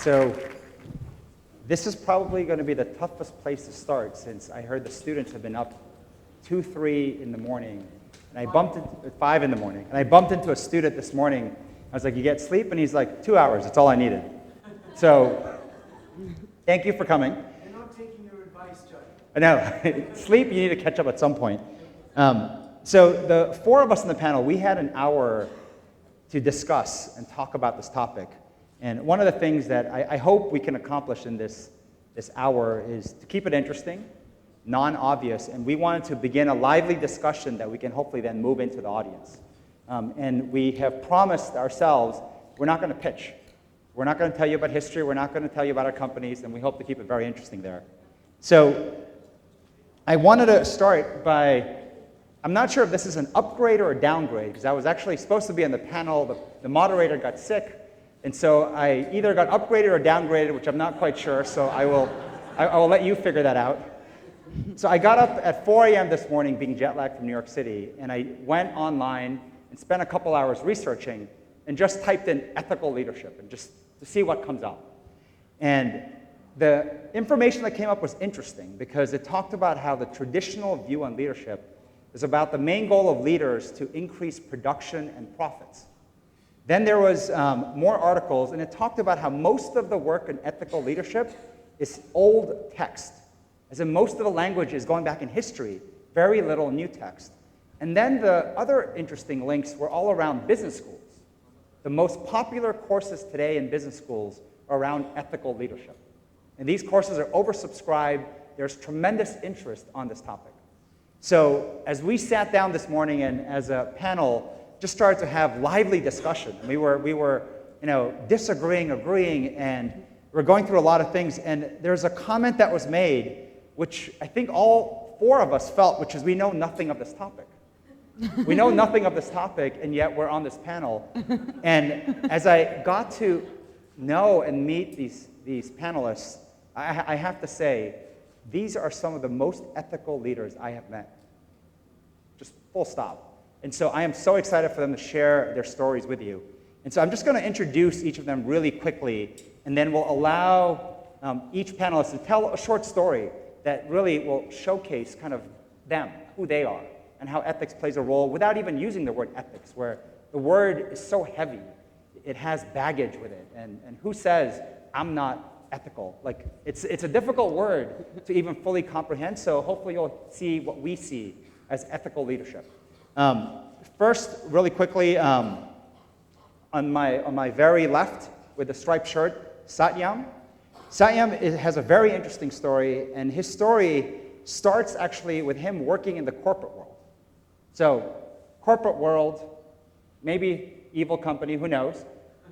So this is probably going to be the toughest place to start, since I heard the students have been up 2, 3 in the morning, and I bumped into 5 in the morning, and I bumped into a student this morning. I was like, "You get sleep?" And he's like, 2 hours. That's all I needed. So thank you for coming. You're not taking your advice, Judge. I know. Sleep, you need to catch up at some point. So the 4 of us in the panel, we had an hour to discuss and talk about this topic. And one of the things that I hope we can accomplish in this hour is to keep it interesting, non-obvious, and we wanted to begin a lively discussion that we can hopefully then move into the audience. And we have promised ourselves we're not going to pitch. We're not going to tell you about history. We're not going to tell you about our companies, and we hope to keep it very interesting there. So I wanted to start by, I'm not sure if this is an upgrade or a downgrade, because I was actually supposed to be on the panel. The moderator got sick, and so I either got upgraded or downgraded, which I'm not quite sure, so I will let you figure that out. So I got up at 4 a.m. this morning, being jet lagged from New York City, and I went online and spent a couple hours researching and just typed in ethical leadership and just to see what comes up. And the information that came up was interesting because it talked about how the traditional view on leadership is about the main goal of leaders to increase production and profits. Then there was more articles, and it talked about how most of the work in ethical leadership is old text, as in most of the language is going back in history, very little new text. And then the other interesting links were all around business schools. The most popular courses today in business schools are around ethical leadership. And these courses are oversubscribed. There's tremendous interest on this topic. So as we sat down this morning and as a panel just started to have lively discussion, we were disagreeing, agreeing, and we're going through a lot of things. And there's a comment that was made, which I think all 4 of us felt, which is we know nothing of this topic. We know nothing of this topic, and yet we're on this panel. And as I got to know and meet these panelists, I have to say, these are some of the most ethical leaders I have met. Just full stop. And so I am so excited for them to share their stories with you. And so I'm just going to introduce each of them really quickly, and then we'll allow each panelist to tell a short story that really will showcase kind of them, who they are, and how ethics plays a role without even using the word ethics, where the word is so heavy. It has baggage with it. And who says, I'm not ethical? Like, it's a difficult word to even fully comprehend, so hopefully you'll see what we see as ethical leadership. First, really quickly, on my very left with the striped shirt, Satyam. Satyam has a very interesting story, and his story starts actually with him working in the corporate world. So, corporate world, maybe evil company, who knows?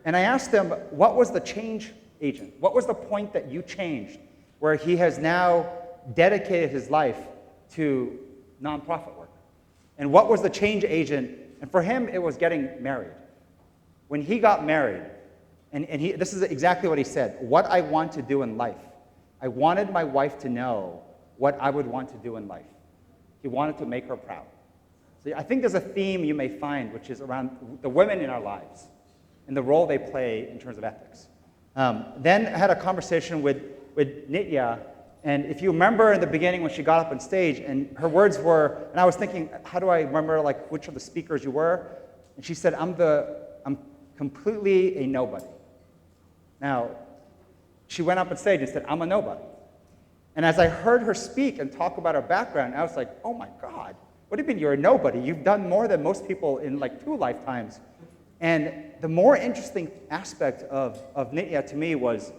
And I asked him, what was the change agent? What was the point that you changed where he has now dedicated his life to nonprofit work? And what was the change agent? And for him, it was getting married. When he got married, and this is exactly what he said, what I want to do in life. I wanted my wife to know what I would want to do in life. He wanted to make her proud. So I think there's a theme you may find, which is around the women in our lives and the role they play in terms of ethics. Then I had a conversation with Nitya, and if you remember in the beginning when she got up on stage, and her words were, and I was thinking, how do I remember like which of the speakers you were? And she said, I'm completely a nobody. Now, she went up on stage and said, I'm a nobody. And as I heard her speak and talk about her background, I was like, oh my God, what do you mean you're a nobody? You've done more than most people in like 2 lifetimes. And the more interesting aspect of Nitya to me was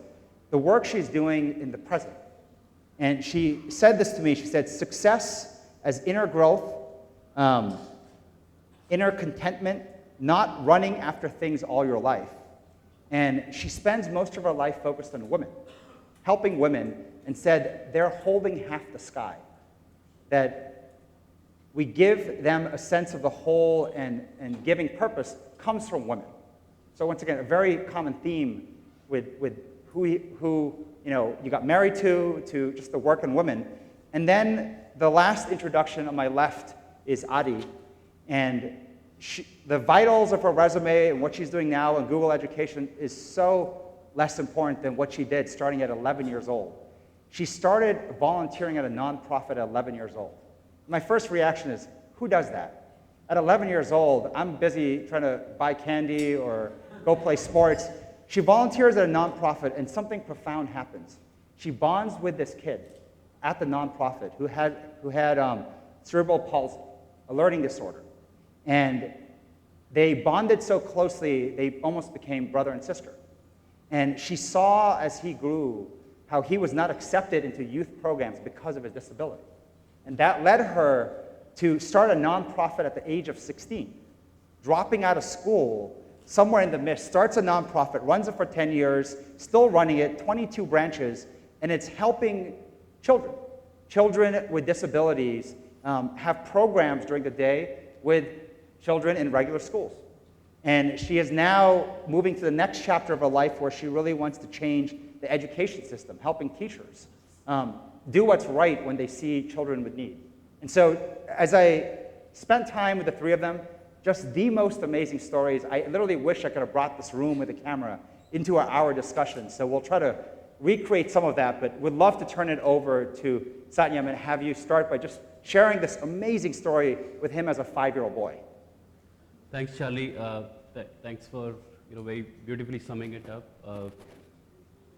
the work she's doing in the present. And she said this to me, she said, success as inner growth, inner contentment, not running after things all your life. And she spends most of her life focused on women, helping women, and said they're holding half the sky. That we give them a sense of the whole, and giving purpose comes from women. So once again, a very common theme with who you got married to just the work in women. And then the last introduction on my left is Adi. And the vitals of her resume and what she's doing now in Google Education is so less important than what she did starting at 11 years old. She started volunteering at a nonprofit at 11 years old. My first reaction is, who does that? At 11 years old, I'm busy trying to buy candy or go play sports. She volunteers at a nonprofit, and something profound happens. She bonds with this kid at the nonprofit who had cerebral palsy, a learning disorder. And they bonded so closely, they almost became brother and sister. And she saw as he grew how he was not accepted into youth programs because of his disability. And that led her to start a nonprofit at the age of 16, dropping out of school somewhere in the midst, starts a nonprofit, runs it for 10 years, still running it, 22 branches, and it's helping children. Children with disabilities have programs during the day with children in regular schools. And she is now moving to the next chapter of her life where she really wants to change the education system, helping teachers do what's right when they see children with need. And so as I spent time with the three of them, just the most amazing stories. I literally wish I could have brought this room with a camera into our hour discussion. So we'll try to recreate some of that, but would love to turn it over to Satyam and have you start by just sharing this amazing story with him as a 5-year-old boy. Thanks, Charlie. Thanks for very beautifully summing it up.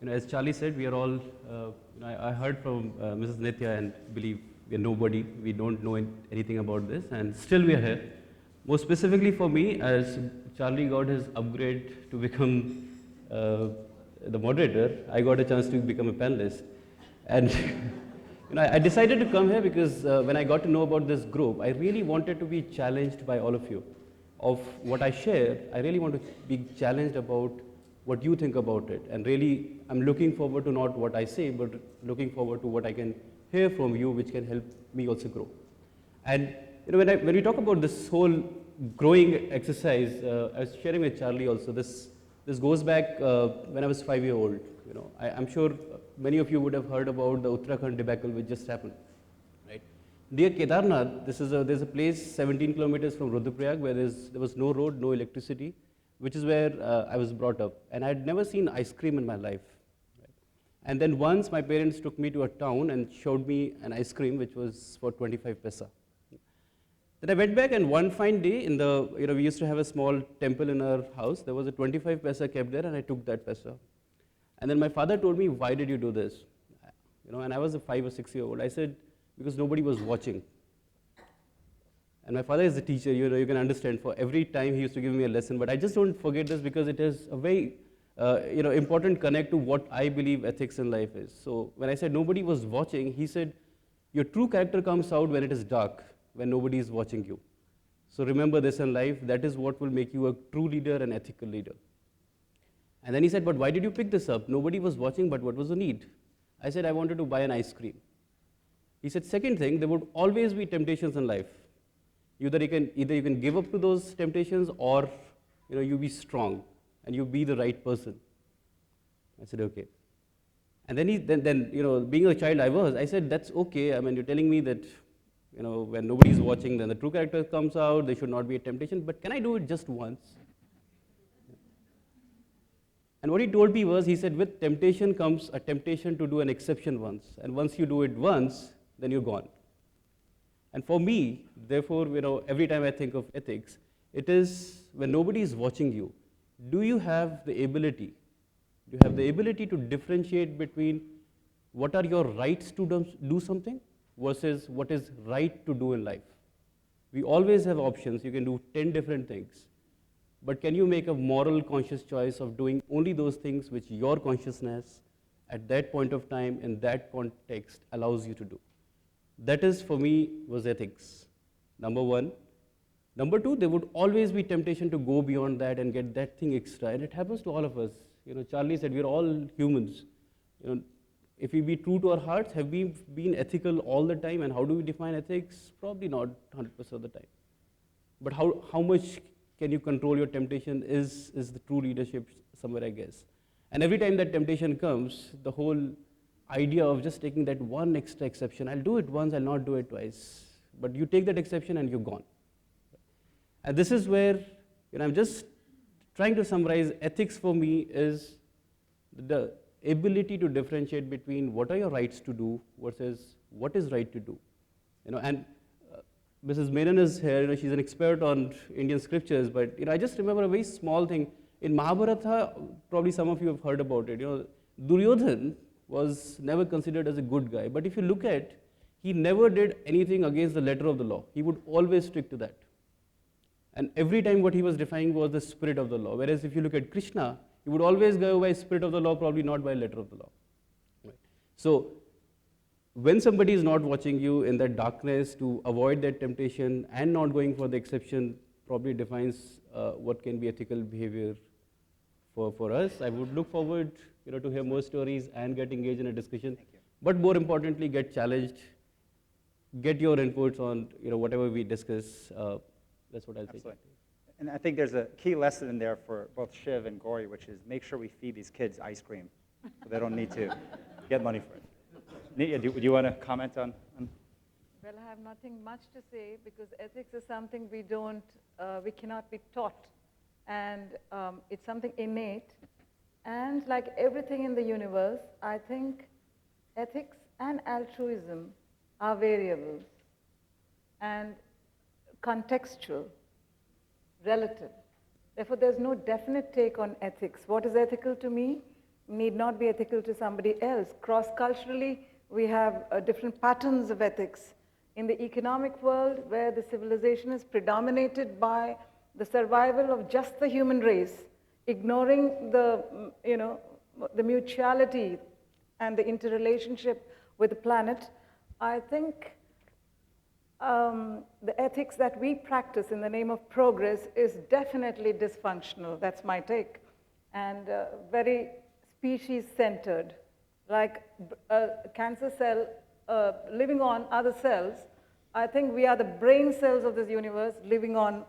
As Charlie said, we are all. I heard from Mrs. Nitya and believe we are nobody. We don't know anything about this, and still we are here. More specifically for me, as Charlie got his upgrade to become the moderator, I got a chance to become a panelist, and I decided to come here because when I got to know about this group, I really wanted to be challenged by all of you. Of what I share, I really want to be challenged about what you think about it. And really, I'm looking forward to not what I say, but looking forward to what I can hear from you, which can help me also grow. And when we talk about this whole growing exercise, I was sharing with Charlie also, this goes back when I was 5 years old. I'm sure many of you would have heard about the Uttarakhand debacle which just happened. Near Kedarnath, there's a place 17 kilometers from Rudraprayag where there was no road, no electricity, which is where I was brought up. And I had never seen ice cream in my life. And then once my parents took me to a town and showed me an ice cream which was for 25 paisa. Then I went back, and one fine day we used to have a small temple in our house. There was a 25 paisa kept there, and I took that paisa. And then my father told me, why did you do this? And I was a 5 or 6 year old. I said, because nobody was watching. And my father is a teacher, you can understand, for every time he used to give me a lesson, but I just don't forget this because it is a very important connect to what I believe ethics in life is. So when I said nobody was watching, he said, your true character comes out when it is dark, when nobody is watching you. So remember this in life, that is what will make you a true leader and ethical leader. And then he said, but why did you pick this up? Nobody was watching, but what was the need? I said, I wanted to buy an ice cream. He said, second thing, there would always be temptations in life. Either you can give up to those temptations, or you be strong and you be the right person. I said, okay. And then being a child I said, that's okay. I mean, you're telling me that when nobody's watching, then the true character comes out, there should not be a temptation, but can I do it just once? And what he told me was, he said, with temptation comes a temptation to do an exception once. And once you do it once, then you're gone. And for me, therefore, every time I think of ethics, it is when nobody is watching you, do you have the ability to differentiate between what are your rights to do something versus what is right to do in life? We always have options. You can do 10 different things. But can you make a moral, conscious choice of doing only those things which your consciousness at that point of time, in that context, allows you to do? That is, for me, was ethics, number one. Number two, there would always be temptation to go beyond that and get that thing extra. And it happens to all of us. Charlie said, we're all humans. If we be true to our hearts, have we been ethical all the time? And how do we define ethics? Probably not 100% of the time. But how much can you control your temptation is the true leadership somewhere, I guess. And every time that temptation comes, the whole idea of just taking that one extra exception, I'll do it once, I'll not do it twice. But you take that exception and you're gone. And this is where I'm just trying to summarize ethics for me is the ability to differentiate between what are your rights to do versus what is right to do. And Mrs. Menon is here, she's an expert on Indian scriptures, but I just remember a very small thing. In Mahabharata, probably some of you have heard about it, Duryodhan was never considered as a good guy, but if you look at, he never did anything against the letter of the law. He would always stick to that. And every time what he was defying was the spirit of the law. Whereas if you look at Krishna, he would always go by spirit of the law, probably not by letter of the law. Right. So when somebody is not watching you in that darkness to avoid that temptation and not going for the exception, probably defines what can be ethical behavior for us. I would look forward to hear more stories and get engaged in a discussion. But more importantly, get challenged, get your inputs on whatever we discuss. That's what I'll say. Absolutely. And I think there's a key lesson in there for both Shiv and Gauri, which is make sure we feed these kids ice cream so they don't need to get money for it. Nitya, do you want to comment on? Well, I have nothing much to say because ethics is something we cannot be taught. And it's something innate. And like everything in the universe, I think ethics and altruism are variables and contextual, relative. Therefore, there's no definite take on ethics. What is ethical to me need not be ethical to somebody else. Cross-culturally, we have different patterns of ethics. In the economic world, where the civilization is predominated by the survival of just the human race, ignoring the mutuality and the interrelationship with the planet, I think the ethics that we practice in the name of progress is definitely dysfunctional. That's my take. And very species-centered, like a cancer cell living on other cells. I think we are the brain cells of this universe living on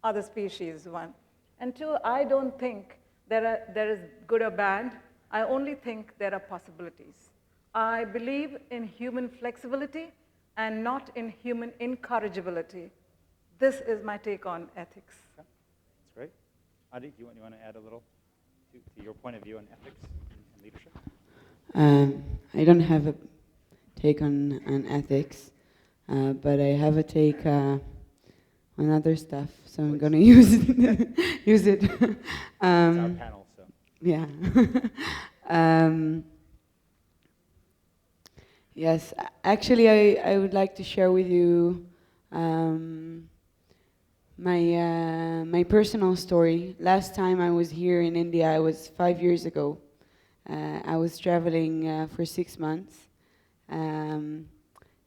other species, one. And two, I don't think there is good or bad. I only think there are possibilities. I believe in human flexibility and not in human incorrigibility. This is my take on ethics. Okay. That's great. Adi, you want to add a little to your point of view on ethics and leadership? I don't have a take on ethics, but I have a take on other stuff, so I'm going to use it. Use it. It's our panel, so. Yeah. Yes, actually, I would like to share with you my personal story. Last time I was here in India, it was 5 years ago. I was traveling for 6 months, and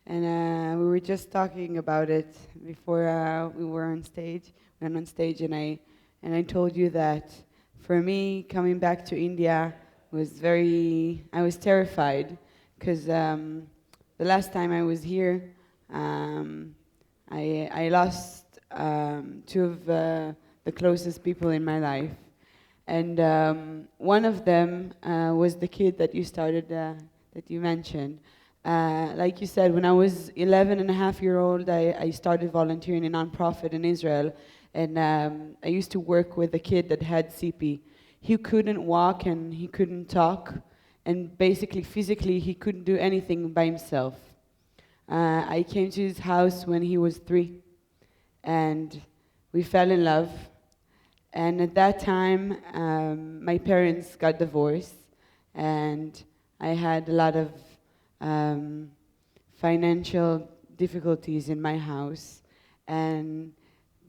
we were just talking about it before we were on stage. We went on stage, and I told you that for me, coming back to India was I was terrified. Because the last time I was here, I lost two of the closest people in my life. And one of them was the kid that you mentioned. Like you said, when I was 11 and a half year old, I started volunteering in a nonprofit in Israel. And I used to work with a kid that had CP. He couldn't walk and he couldn't talk. And basically, physically, he couldn't do anything by himself. I came to his house when he was 3, and we fell in love. And at that time, my parents got divorced, and I had a lot of financial difficulties in my house. And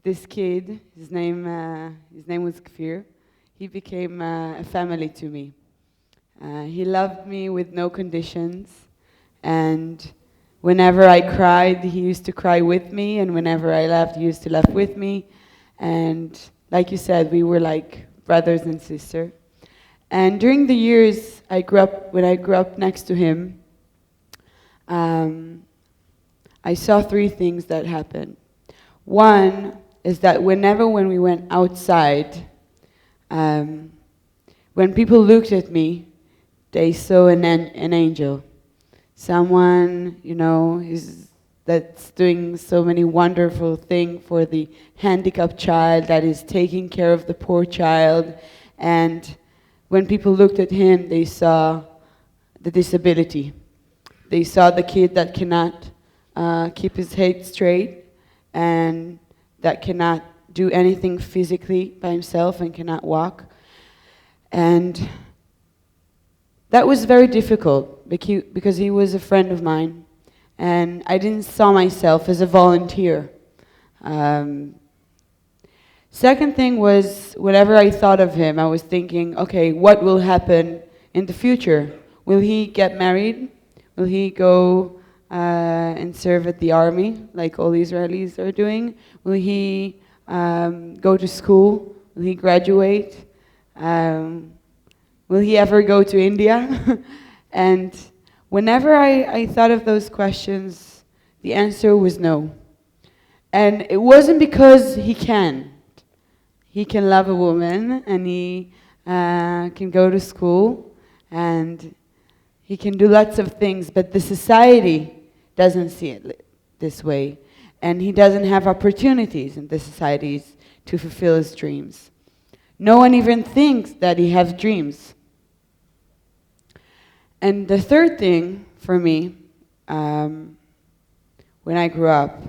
this kid, his name was Kfir, he became a family to me. He loved me with no conditions, and whenever I cried, he used to cry with me, and whenever I laughed, he used to laugh with me. And like you said, we were like brothers and sisters. And during the years when I grew up next to him, I saw 3 things that happened. One is that when we went outside, when people looked at me, they saw an angel, someone, that's doing so many wonderful things for the handicapped child, that is taking care of the poor child. And when people looked at him, they saw the disability. They saw the kid that cannot keep his head straight and that cannot do anything physically by himself and cannot walk. And that was very difficult because he was a friend of mine, and I didn't saw myself as a volunteer. Second thing was, whenever I thought of him, I was thinking, okay, what will happen in the future? Will he get married? Will he go and serve at the army, like all Israelis are doing? Will he go to school? Will he graduate? Will he ever go to India? And whenever I thought of those questions, the answer was no. And it wasn't because he can. He can love a woman, and he can go to school, and he can do lots of things, but the society doesn't see it this way. And he doesn't have opportunities in the societies to fulfill his dreams. No one even thinks that he has dreams. And the third thing for me, when I grew up,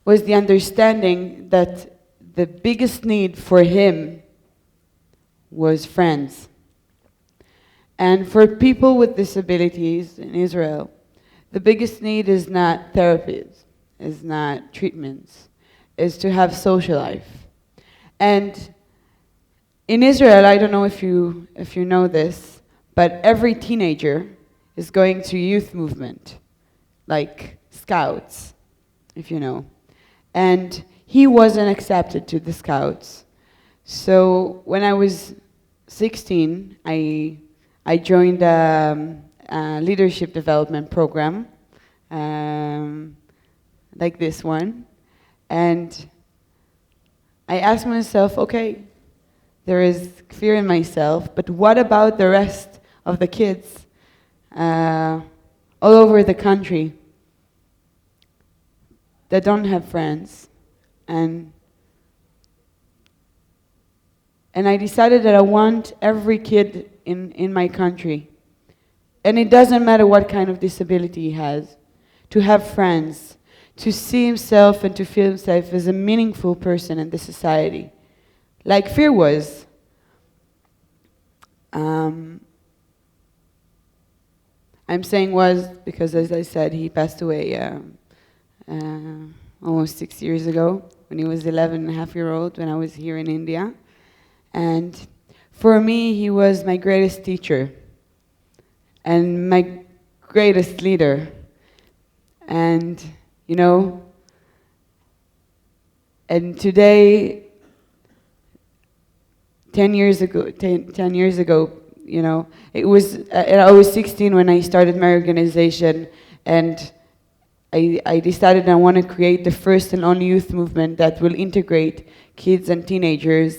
was the understanding that the biggest need for him was friends. And for people with disabilities in Israel, the biggest need is not therapies, is not treatments, is to have social life. And in Israel, I don't know if you know this, but every teenager is going to youth movement, like Scouts, if you know. And he wasn't accepted to the Scouts. So when I was 16, I joined a leadership development program, like this one. And I asked myself, okay, there is fear in myself, but what about the rest of the kids all over the country that don't have friends? And I decided that I want every kid in my country, and it doesn't matter what kind of disability he has, to have friends, to see himself and to feel himself as a meaningful person in the society, like Fear was. I'm saying was because, as I said, he passed away almost 6 years ago, when he was 11.5-year-old, when I was here in India. And for me, he was my greatest teacher and my greatest leader. And, you know, and today, 10 years ago, you know, I was 16 when I started my organization, and I decided I want to create the first and only youth movement that will integrate kids and teenagers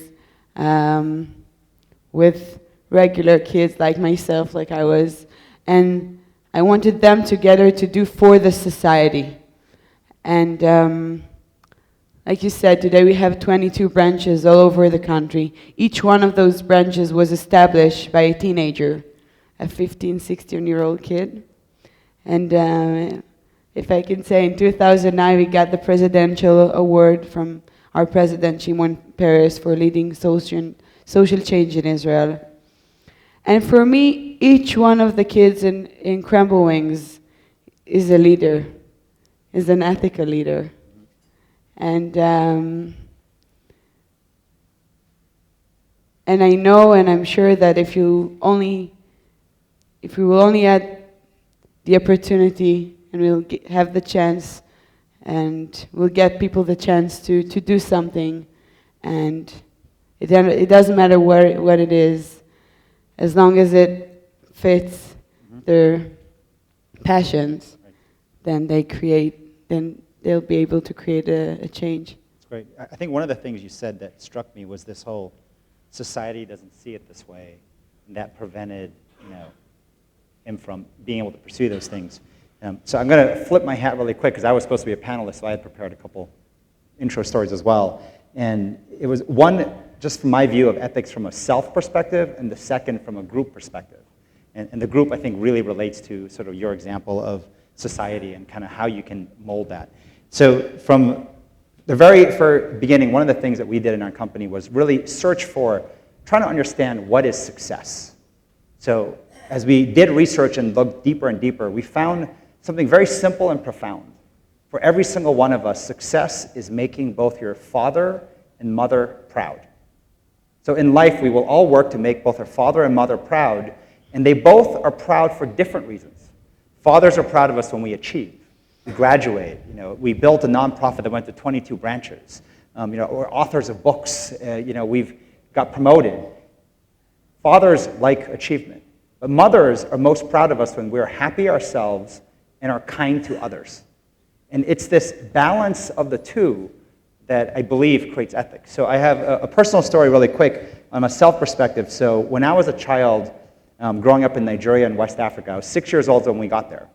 with regular kids like myself, like I was, and I wanted them together to do for the society. And like you said, today we have 22 branches all over the country. Each one of those branches was established by a teenager, a 15, 16-year-old kid. And if I can say, in 2009, we got the presidential award from our president, Shimon Peres, for leading social change in Israel. And for me, each one of the kids in Crumble Wings is a leader, is an ethical leader. And I know, and I'm sure that if we will only have the opportunity, and we'll have the chance, and we'll get people the chance to do something, and it doesn't matter what it is, as long as it fits their passions, then they'll be able to create a change. That's great. I think one of the things you said that struck me was this whole society doesn't see it this way, and that prevented, him from being able to pursue those things. So I'm going to flip my hat really quick, because I was supposed to be a panelist, so I had prepared a couple intro stories as well. And it was one, just from my view of ethics from a self perspective, and the second from a group perspective. And the group, I think, really relates to sort of your example of society and kind of how you can mold that. So from the very beginning, one of the things that we did in our company was really search for, trying to understand what is success. So as we did research and looked deeper and deeper, we found something very simple and profound. For every single one of us, success is making both your father and mother proud. So in life, we will all work to make both our father and mother proud, and they both are proud for different reasons. Fathers are proud of us when we achieve. We graduate. We built a nonprofit that went to 22 branches. We're authors of books. We've got promoted. Fathers like achievement. But mothers are most proud of us when we're happy ourselves and are kind to others. And it's this balance of the two that I believe creates ethics. So I have a personal story really quick on a self perspective. So when I was a child, growing up in Nigeria and West Africa, I was 6 years old when we got there.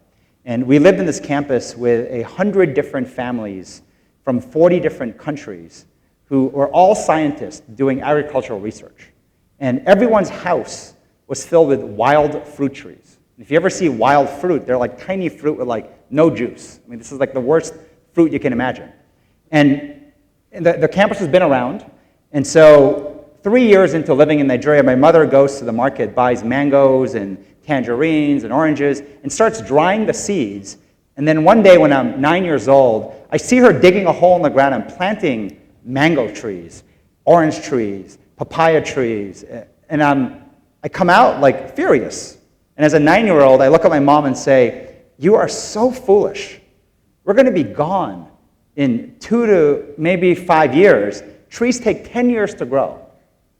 And we lived in this campus with 100 different families from 40 different countries who were all scientists doing agricultural research. And everyone's house was filled with wild fruit trees. If you ever see wild fruit, they're like tiny fruit with like no juice. I mean, this is like the worst fruit you can imagine. And the campus has been around. And so 3 years into living in Nigeria, my mother goes to the market, buys mangoes and tangerines and oranges, and starts drying the seeds. And then one day when I'm 9 years old, I see her digging a hole in the ground and planting mango trees, orange trees, papaya trees. And I come out like furious. And as a 9-year-old, I look at my mom and say, "You are so foolish. We're going to be gone in 2 to maybe 5 years. Trees take 10 years to grow.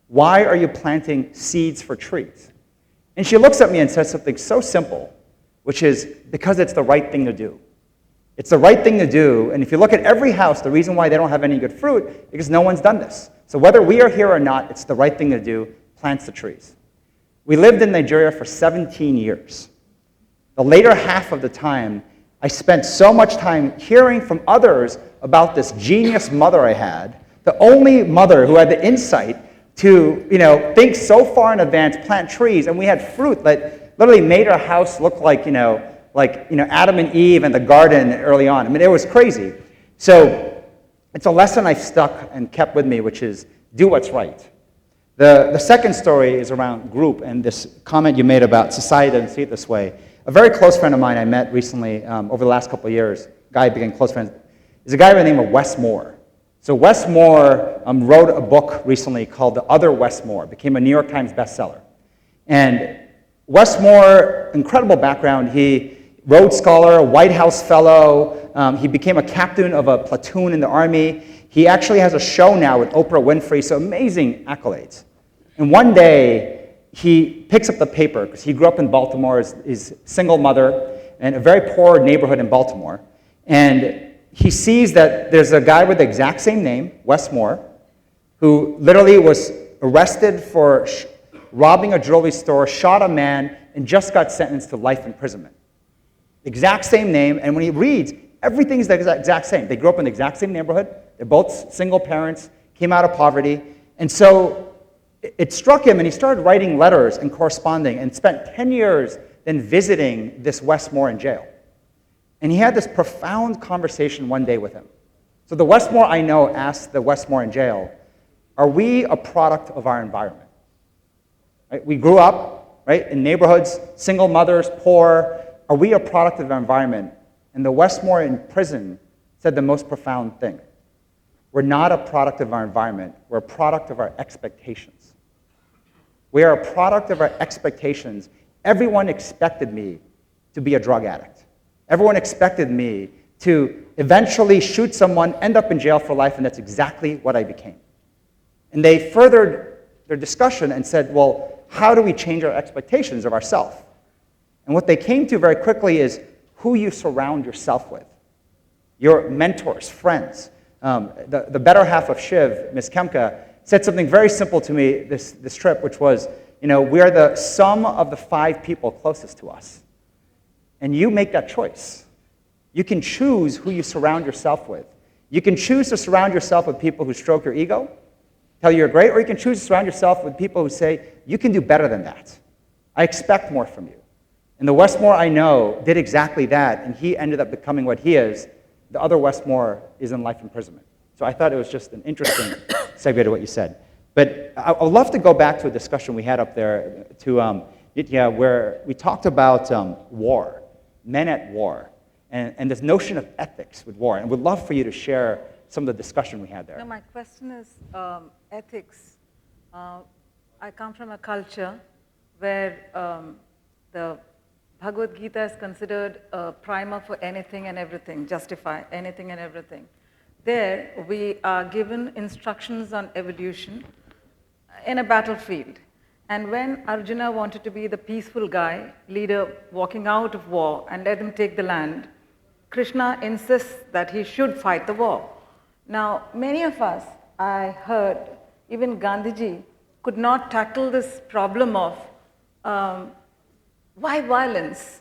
Why are you planting seeds for trees?" And she looks at me and says something so simple, which is, because it's the right thing to do. It's the right thing to do, and if you look at every house, the reason why they don't have any good fruit is because no one's done this. So whether we are here or not, it's the right thing to do, plants the trees. We lived in Nigeria for 17 years. The later half of the time, I spent so much time hearing from others about this genius mother I had, the only mother who had the insight to think so far in advance, plant trees, and we had fruit that literally made our house look like Adam and Eve and the garden early on. I mean, it was crazy. So it's a lesson I've stuck and kept with me, which is do what's right. The second story is around group and this comment you made about society doesn't see it this way. A very close friend of mine I met recently over the last couple of years, guy I became close friends, is a guy by the name of Wes Moore. So Wes Moore wrote a book recently called The Other Wes Moore. It became a New York Times bestseller. And Wes Moore, incredible background. He Rhodes Scholar, White House Fellow. He became a captain of a platoon in the Army. He actually has a show now with Oprah Winfrey, so amazing accolades. And one day, he picks up the paper, because he grew up in Baltimore, his single mother, in a very poor neighborhood in Baltimore. And he sees that there's a guy with the exact same name, Wes Moore, who literally was arrested for robbing a jewelry store, shot a man, and just got sentenced to life imprisonment. Exact same name, and when he reads, everything's the exact same. They grew up in the exact same neighborhood. They're both single parents, came out of poverty. And so it struck him, and he started writing letters and corresponding, and spent 10 years then visiting this Wes Moore in jail. And he had this profound conversation one day with him. So the Wes Moore I know asked the Wes Moore in jail, are we a product of our environment? Right? We grew up in neighborhoods, single mothers, poor. Are we a product of our environment? And the Wes Moore in prison said the most profound thing. We're not a product of our environment. We're a product of our expectations. We are a product of our expectations. Everyone expected me to be a drug addict. Everyone expected me to eventually shoot someone, end up in jail for life, and that's exactly what I became. And they furthered their discussion and said, well, how do we change our expectations of ourselves? And what they came to very quickly is who you surround yourself with. Your mentors, friends. The better half of Shiv, Ms. Kemka, said something very simple to me this trip, which was, we are the sum of the 5 people closest to us. And you make that choice. You can choose who you surround yourself with. You can choose to surround yourself with people who stroke your ego, tell you you're great, or you can choose to surround yourself with people who say, you can do better than that. I expect more from you. And the Westmore I know did exactly that, and he ended up becoming what he is. The other Westmore is in life imprisonment. So I thought it was just an interesting segue to what you said. But I'd love to go back to a discussion we had up there to where we talked about war, men at war, and this notion of ethics with war. And we'd love for you to share some of the discussion we had there. No, my question is ethics. I come from a culture where the Bhagavad Gita is considered a primer for anything and everything, justify anything and everything. There, we are given instructions on evolution in a battlefield. And when Arjuna wanted to be the peaceful guy, leader walking out of war and let him take the land, Krishna insists that he should fight the war. Now, many of us, I heard, even Gandhiji, could not tackle this problem of why violence?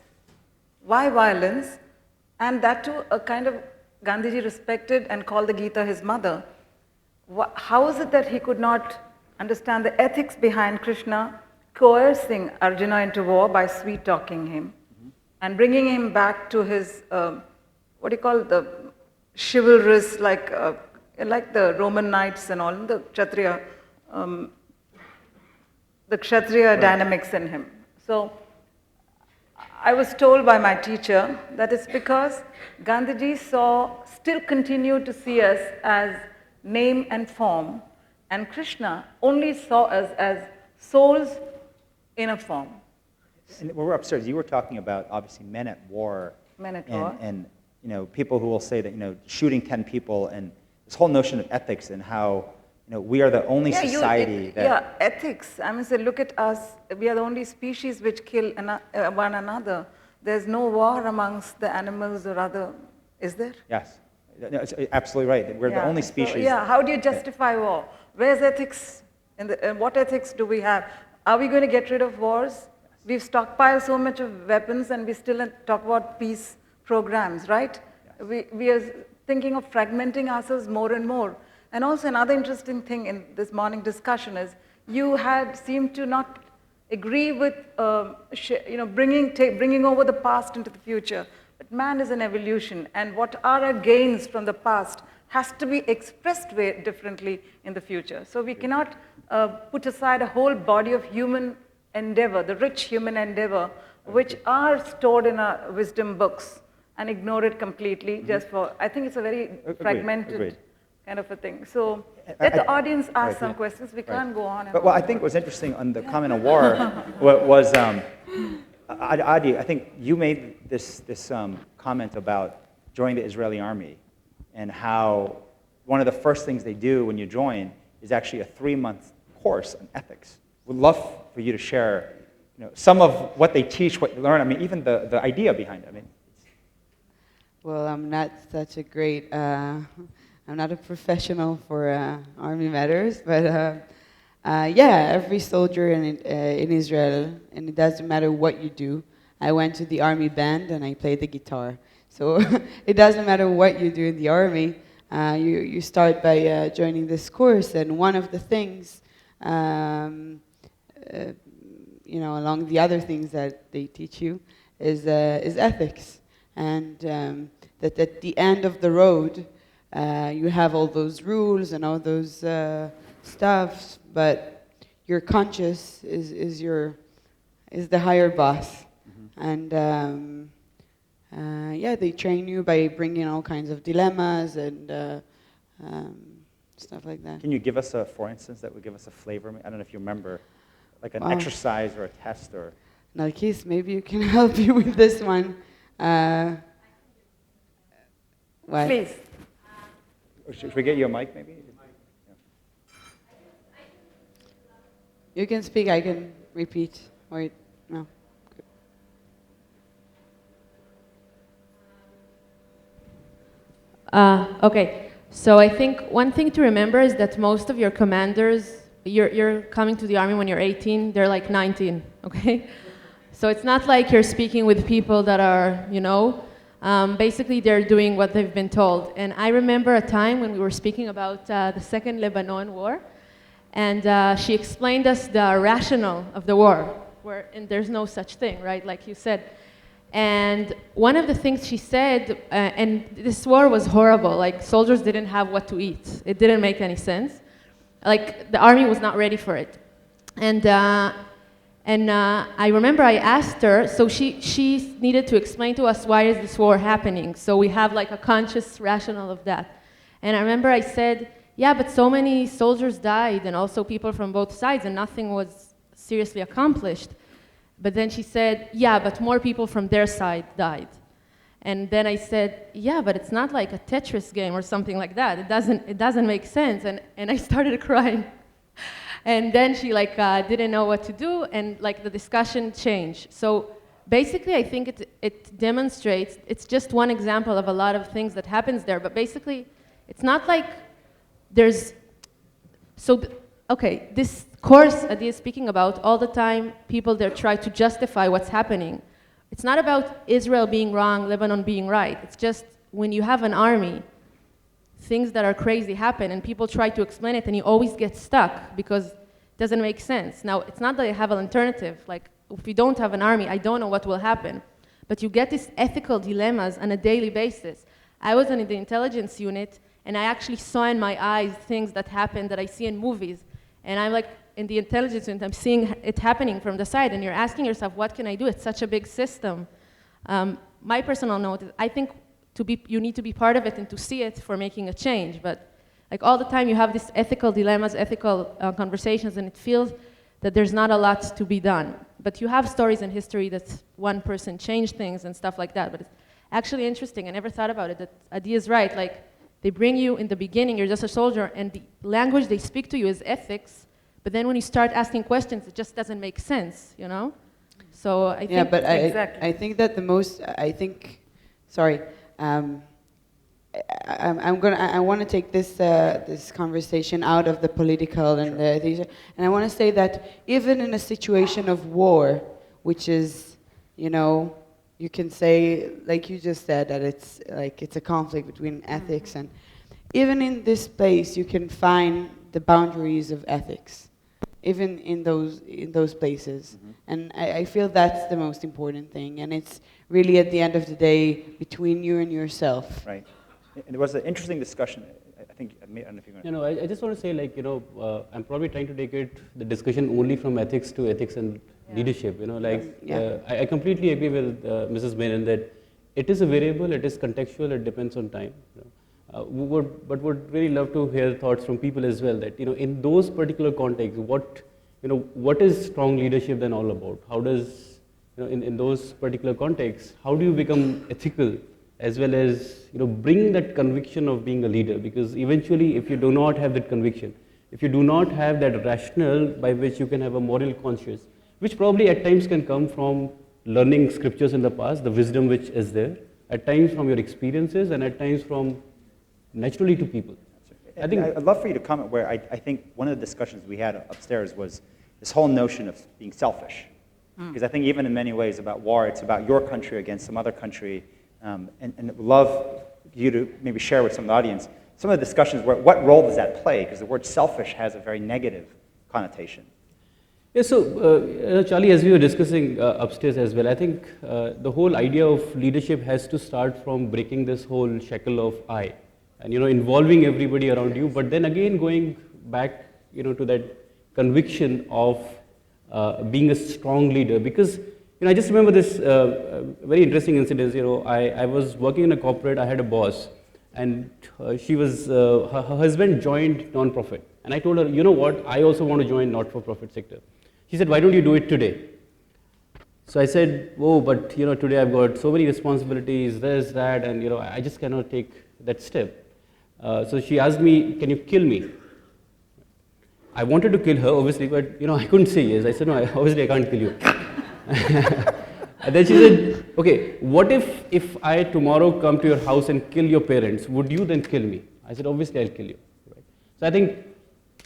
Why violence? And that too, a kind of Gandhiji respected and called the Gita his mother. How is it that he could not understand the ethics behind Krishna coercing Arjuna into war by sweet-talking him and bringing him back to his, what do you call it, the chivalrous, like the Roman knights and all, the Kshatriya, dynamics in him. So I was told by my teacher that it's because Gandhiji still continued to see us as name and form, and Krishna only saw us as souls in a form. And when we're upstairs, you were talking about, obviously, men at war. Men at war. And people who will say that, shooting 10 people, and this whole notion of ethics and how, we are the only society that... Yeah, ethics. I mean, say, look at us. We are the only species which kill one another. There's no war amongst the animals or other, is there? Yes. No, it's absolutely right. We're the only species... So, how do you justify war? Where's ethics? What ethics do we have? Are we going to get rid of wars? We've stockpiled so much of weapons and we still talk about peace programs, right? Yes. We are thinking of fragmenting ourselves more and more. And also another interesting thing in this morning discussion is you had seemed to not agree with bringing over the past into the future. But man is an evolution, and what are our gains from the past has to be expressed differently in the future. So we cannot put aside a whole body of human endeavor, the rich human endeavor, which are stored in our wisdom books, and ignore it completely just for, I think it's a very fragmented kind of a thing. So let the audience ask some questions. We can't go on and on. Well, I think what's interesting on the comment of war was, Adi, I think you made this comment about joining the Israeli army and how one of the first things they do when you join is actually a 3-month course on ethics. Would love for you to share some of what they teach, what you learn. I mean, even the idea behind it. I mean, well, I'm not such a great... I'm not a professional for army matters, but every soldier in Israel, and it doesn't matter what you do. I went to the army band and I played the guitar. So it doesn't matter what you do in the army. You start by joining this course, and one of the things, along the other things that they teach you, is ethics, and that at the end of the road. You have all those rules and all those stuff, but your conscience is the higher boss, and they train you by bringing all kinds of dilemmas and stuff like that. Can you give us for instance, that would give us a flavor? I don't know if you remember, like an exercise or a test or. Narkis, maybe you can help you with this one. What? Please. Should we get you a mic, maybe? Yeah. You can speak, I can repeat. Wait, no. Okay, so I think one thing to remember is that most of your commanders, you're coming to the army when you're 18, they're like 19, okay? So it's not like you're speaking with people that are, Basically, they're doing what they've been told. And I remember a time when we were speaking about the Second Lebanon War, and she explained us the rationale of the war, and there's no such thing, right, like you said. And one of the things she said, and this war was horrible, like soldiers didn't have what to eat. It didn't make any sense. Like the army was not ready for it. And I remember I asked her, so she needed to explain to us why is this war happening. So we have like a conscious rationale of that. And I remember I said, yeah, but so many soldiers died and also people from both sides and nothing was seriously accomplished. But then she said, yeah, but more people from their side died. And then I said, yeah, but it's not like a Tetris game or something like that. It doesn't make sense. And I started crying. And then she like didn't know what to do, and like the discussion changed. So basically, I think it demonstrates, it's just one example of a lot of things that happens there, but basically, it's not like there's, okay, this course Adi is speaking about, all the time people there try to justify what's happening. It's not about Israel being wrong, Lebanon being right. It's just when you have an army, things that are crazy happen and people try to explain it and you always get stuck because it doesn't make sense. Now, it's not that I have an alternative. Like, if we don't have an army, I don't know what will happen. But you get these ethical dilemmas on a daily basis. I was in the intelligence unit and I actually saw in my eyes things that happen that I see in movies. And I'm like, in the intelligence unit, I'm seeing it happening from the side, and you're asking yourself, what can I do? It's such a big system. My personal note is, I think you need to be part of it and to see it for making a change. But like all the time, you have these ethical dilemmas, ethical conversations, and it feels that there's not a lot to be done. But you have stories in history that one person changed things and stuff like that. But it's actually interesting. I never thought about it, that Adi is right. Like, they bring you in the beginning, you're just a soldier, and the language they speak to you is ethics. But then when you start asking questions, it just doesn't make sense, you know? So I think... Yeah, but exactly. I think that the most, sorry, I want to take this conversation out of the political and and I want to say that even in a situation of war, which is, you know, you can say, like you just said, that it's like it's a conflict between ethics, and even in this place, you can find the boundaries of ethics, even in those places. Mm-hmm. And I feel that's the most important thing, and it's really at the end of the day between you and yourself. Right. And it was an interesting discussion. I think, I don't know if you're going to... I just want to say, like, you know, I'm probably trying to take the discussion only from ethics to ethics and leadership, you know, like, I completely agree with Mrs. Menon that it is a variable, it is contextual, it depends on time. You know. Would really love to hear thoughts from people as well that, you know, in those particular contexts, what is strong leadership then all about? How does, you know, in those particular contexts, how do you become ethical as well as, you know, bring that conviction of being a leader? Because eventually, if you do not have that conviction, if you do not have that rationale by which you can have a moral conscience, which probably at times can come from learning scriptures in the past, the wisdom which is there, at times from your experiences, and at times from naturally to people. I think I'd love for you to comment where I think one of the discussions we had upstairs was this whole notion of being selfish. Because I think even in many ways about war, it's about your country against some other country. And would love you to maybe share with some of the audience some of the discussions where what role does that play? Because the word selfish has a very negative connotation. Yeah, so Charlie, as we were discussing upstairs as well, I think the whole idea of leadership has to start from breaking this whole shackle of I, and, you know, involving everybody around you, but then again going back, you know, to that conviction of being a strong leader. Because, you know, I just remember this very interesting incident. You know, I was working in a corporate, I had a boss, and she was, her husband joined non-profit. And I told her, you know what, I also want to join not-for-profit sector. She said, why don't you do it today? So I said, oh, but, you know, today I've got so many responsibilities, this, that, and, you know, I just cannot take that step. So she asked me, can you kill me? I wanted to kill her, obviously, but, you know, I couldn't say yes. I said, no, obviously I can't kill you. And then she said, okay, what if I tomorrow come to your house and kill your parents, would you then kill me? I said, obviously I'll kill you. Right? So I think,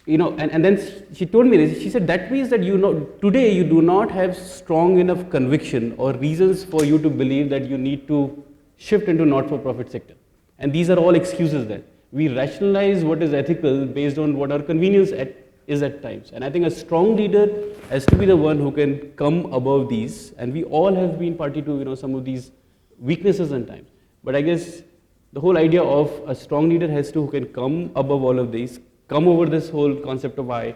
you know, and then she told me this, she said, that means that, you know, today you do not have strong enough conviction or reasons for you to believe that you need to shift into not-for-profit sector. And these are all excuses then. We rationalize what is ethical based on what our convenience is at times. And I think a strong leader has to be the one who can come above these. And we all have been party to some of these weaknesses and times. But I guess the whole idea of a strong leader who can come above all of these, come over this whole concept of I,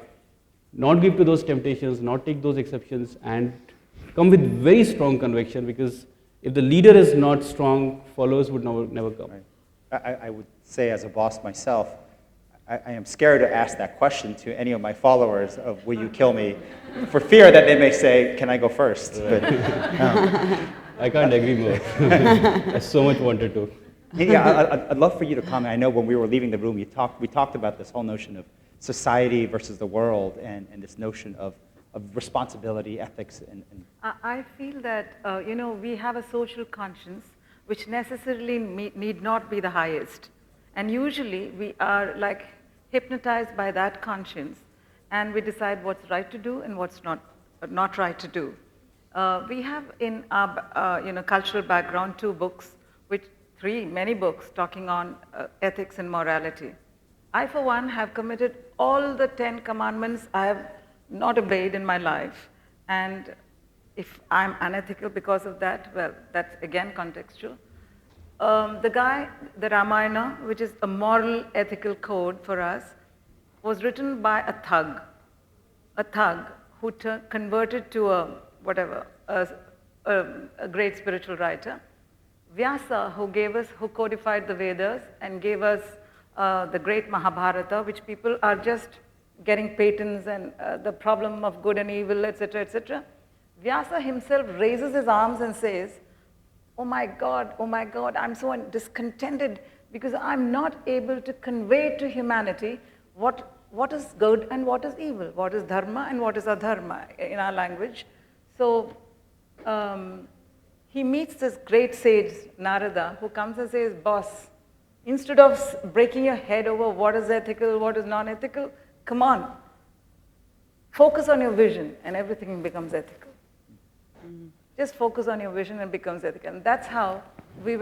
not give to those temptations, not take those exceptions, and come with very strong conviction, because if the leader is not strong, followers would never come. Right. I would say as a boss myself, I am scared to ask that question to any of my followers of will you kill me, for fear that they may say, can I go first? Right. But, I can't agree more. I so much wanted to. Yeah, I'd love for you to comment. I know when we were leaving the room, we talked about this whole notion of society versus the world, and this notion of responsibility, ethics, and I feel that, we have a social conscience which necessarily need not be the highest. And usually we are like hypnotized by that conscience, and we decide what's right to do and what's not right to do. We have in our cultural background many books talking on ethics and morality. I, for one, have committed all the 10 commandments I have not obeyed in my life. And if I'm unethical because of that, well, that's again contextual. The Ramayana, which is a moral ethical code for us, was written by a thug who converted to a great spiritual writer. Vyasa, who codified the Vedas and gave us the great Mahabharata, which people are just getting patents and the problem of good and evil, etc., etc. Vyasa himself raises his arms and says, oh my God, I'm so discontented because I'm not able to convey to humanity what is good and what is evil, what is dharma and what is adharma in our language. So he meets this great sage, Narada, who comes and says, boss, instead of breaking your head over what is ethical, what is non-ethical, come on, focus on your vision and everything becomes ethical. Just focus on your vision and it becomes ethical. And that's how we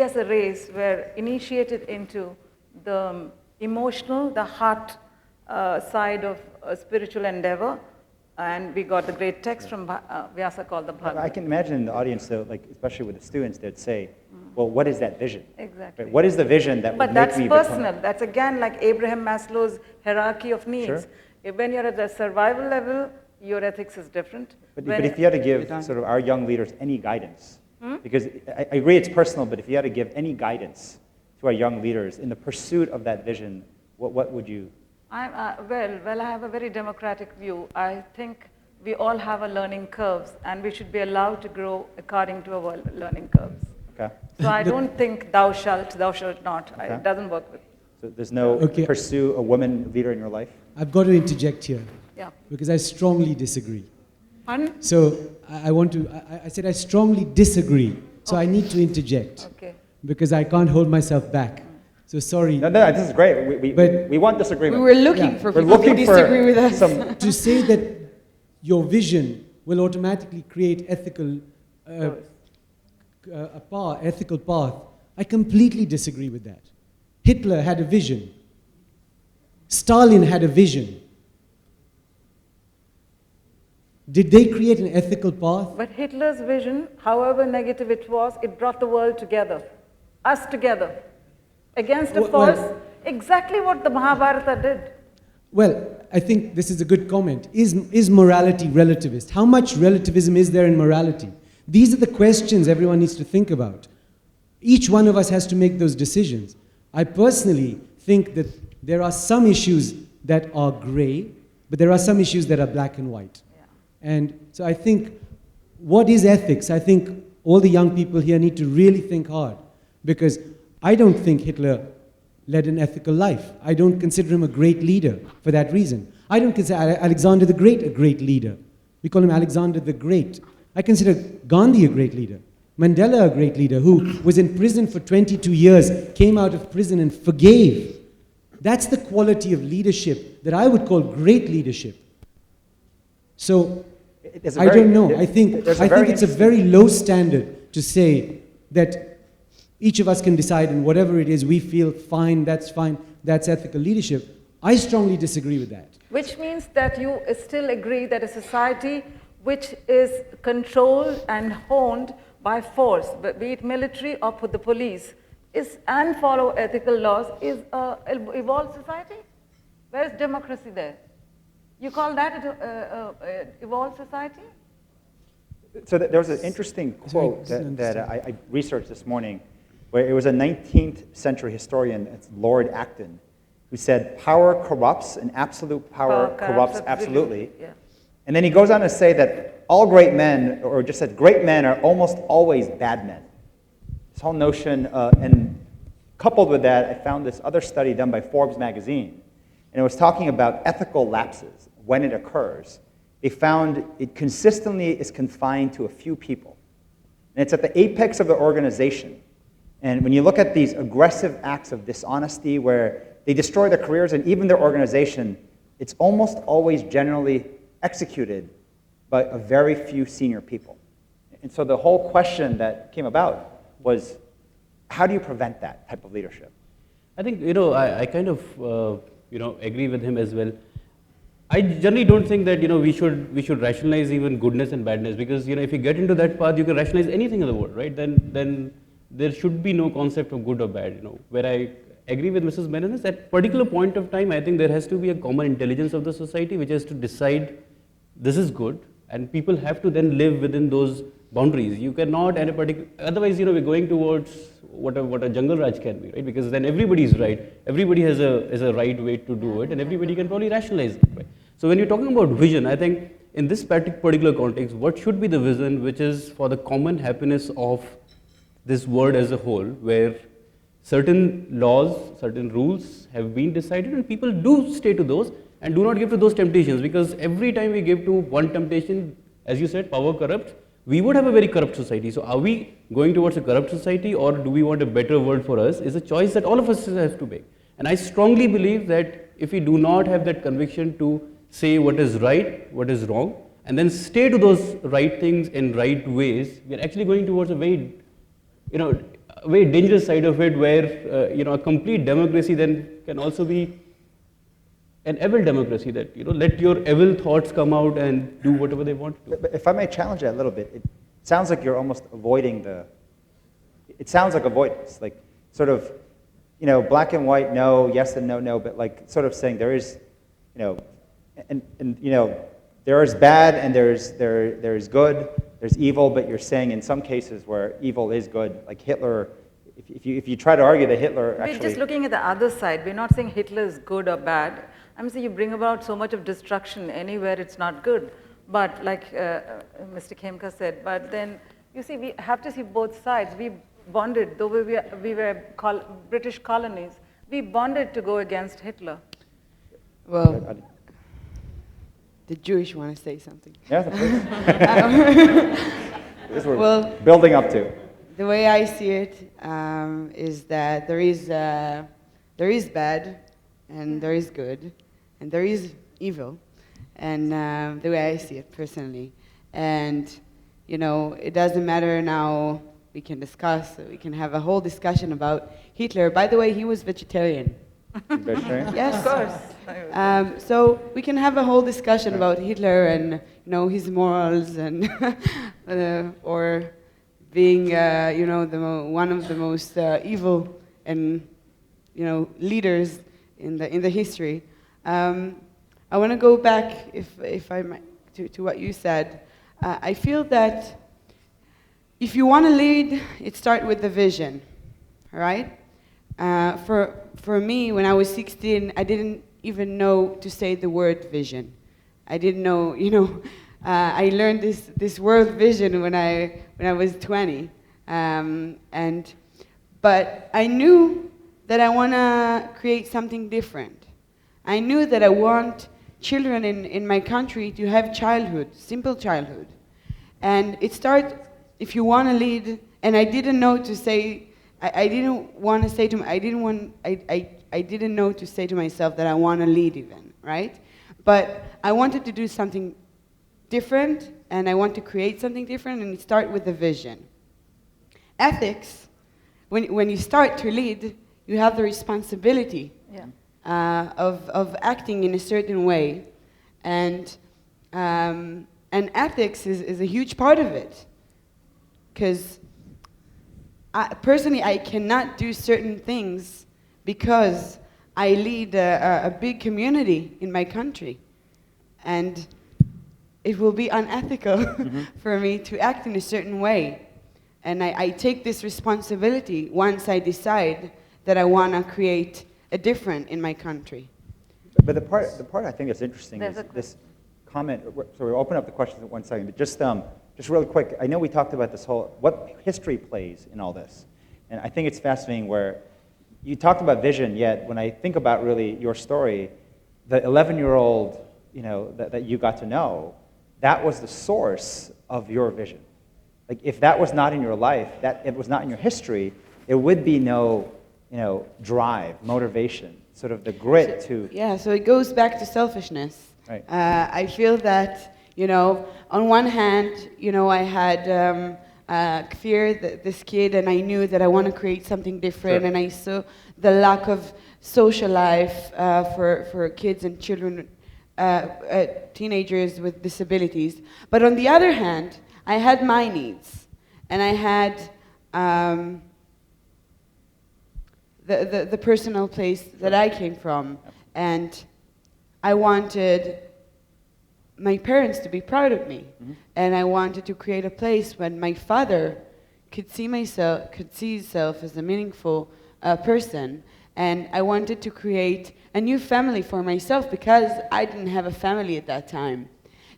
as a race were initiated into the emotional, the heart side of spiritual endeavor. And we got the great text from Vyasa called the Bhagavad. I can imagine in the audience, though, like especially with the students, they'd say, well, what is that vision? Exactly. Right? What is the vision that would make me But that's personal. That's again like Abraham Maslow's hierarchy of needs. Sure. When you're at the survival level, your ethics is different. But if you had to give sort of our young leaders any guidance, because I agree it's personal, but if you had to give any guidance to our young leaders in the pursuit of that vision, what would you? Well, I have a very democratic view. I think we all have a learning curves, and we should be allowed to grow according to our learning curves. Okay. So I don't think thou shalt not. Okay. It doesn't work with me. So there's no pursue a woman leader in your life? I've got to interject here. Yeah. Because I strongly disagree. Pardon? So I said I strongly disagree. So I need to interject. Okay. Because I can't hold myself back. So sorry. No, this is great. We want disagreement. We were looking for We're people looking to disagree with us. To say that your vision will automatically create ethical path, I completely disagree with that. Hitler had a vision. Stalin had a vision. Did they create an ethical path? But Hitler's vision, however negative it was, it brought the world together, us together, against a force, exactly what the Mahabharata did. Well, I think this is a good comment. Is morality relativist? How much relativism is there in morality? These are the questions everyone needs to think about. Each one of us has to make those decisions. I personally think that there are some issues that are gray, but there are some issues that are black and white. Yeah. And so I think, what is ethics? I think all the young people here need to really think hard, because I don't think Hitler led an ethical life. I don't consider him a great leader for that reason. I don't consider Alexander the Great a great leader. We call him Alexander the Great. I consider Gandhi a great leader. Mandela a great leader who was in prison for 22 years, came out of prison and forgave. That's the quality of leadership that I would call great leadership. So, I don't know. I think it's a very low standard to say that Each of us can decide, and whatever it is we feel fine, that's ethical leadership. I strongly disagree with that. Which means that you still agree that a society which is controlled and honed by force, be it military or the police, and follow ethical laws, is an evolved society? Where is democracy there? You call that an evolved society? So there was an interesting quote that I researched this morning, where it was a 19th century historian, it's Lord Acton, who said, power corrupts and absolute power corrupts absolutely. Yeah. And then he goes on to say that all great men, or just that great men are almost always bad men. This whole notion, and coupled with that, I found this other study done by Forbes magazine, and it was talking about ethical lapses, when it occurs. They found it consistently is confined to a few people. And it's at the apex of the organization. And when you look at these aggressive acts of dishonesty where they destroy their careers and even their organization, it's almost always generally executed by a very few senior people. And so the whole question that came about was, how do you prevent that type of leadership? I think, I kind of, agree with him as well. I generally don't think that, we should rationalize even goodness and badness, because, if you get into that path, you can rationalize anything in the world, right? Then there should be no concept of good or bad, Where I agree with Mrs. Menon is at particular point of time, I think there has to be a common intelligence of the society which has to decide this is good, and people have to then live within those boundaries. You cannot at a particular, otherwise, we're going towards what a jungle raj can be, right? Because then everybody is right, everybody has a right way to do it, and everybody can probably rationalize it, right? So when you're talking about vision, I think in this particular context, what should be the vision which is for the common happiness of this world as a whole, where certain laws, certain rules have been decided, and people do stay to those and do not give to those temptations, because every time we give to one temptation, as you said, power corrupts, we would have a very corrupt society. So are we going towards a corrupt society, or do we want a better world for us? Is a choice that all of us have to make. And I strongly believe that if we do not have that conviction to say what is right, what is wrong, and then stay to those right things in right ways, we are actually going towards a very, very dangerous side of it, where a complete democracy then can also be an evil democracy, that let your evil thoughts come out and do whatever they want to do. But if I may challenge that a little bit, it sounds like you're almost avoiding it sounds like avoidance, like sort of, black and white, no, yes and no, no, but like sort of saying there is, there is bad and there is good, there's evil, but you're saying in some cases where evil is good, like Hitler, if you try to argue that Hitler actually... We're just looking at the other side. We're not saying Hitler is good or bad. I'm saying you bring about so much of destruction anywhere it's not good. But like Mr. Khemka said, but then you see, we have to see both sides. We bonded, though we were British colonies, we bonded to go against Hitler. Well, the Jewish want to say something. Yeah, this we're building up to. The way I see it is that there is bad, and there is good, and there is evil, and the way I see it personally. And, it doesn't matter now, we can discuss, we can have a whole discussion about Hitler. By the way, he was vegetarian. Vegetarian? Yes. Of course. So we can have a whole discussion about Hitler and, his morals and, or being, one of the most evil and, leaders in the history. I want to go back, if I might, to what you said. I feel that if you want to lead, it starts with the vision, all right? For me, when I was 16, I didn't even know to say the word vision. I didn't know, I learned this word vision when I was 20, but I knew that I want to create something different. I knew that I want children in my country to have childhood, simple childhood, and it starts if you want to lead. And I didn't know to say. I didn't want to say to. I didn't know to say to myself that I want to lead even, right? But I wanted to do something different, and I want to create something different, and it starts with a vision. Ethics when you start to lead, you have the responsibility Yeah. of acting in a certain way, and ethics is a huge part of it. Because personally, I cannot do certain things because I lead a big community in my country, and it will be unethical for me to act in a certain way. And I take this responsibility once I decide that I want to create a difference in my country. But the part I think that's interesting There's is a this comment. So we'll open up the questions in 1 second. But just real quick, I know we talked about this whole, what history plays in all this. And I think it's fascinating where you talked about vision, yet when I think about really your story, the 11-year-old, that you got to know, that was the source of your vision. Like if that was not in your life, that it was not in your history, it would be no, drive, motivation, sort of the grit to. Yeah, so it goes back to selfishness. Right. I feel that, on one hand, I had fear that this kid, and I knew that I want to create something different, Sure. and I saw the lack of social life for kids and children, teenagers with disabilities. But on the other hand, I had my needs, and I had the personal place that I came from, and I wanted my parents to be proud of me, and I wanted to create a place when my father could see himself as a meaningful person, and I wanted to create a new family for myself because I didn't have a family at that time.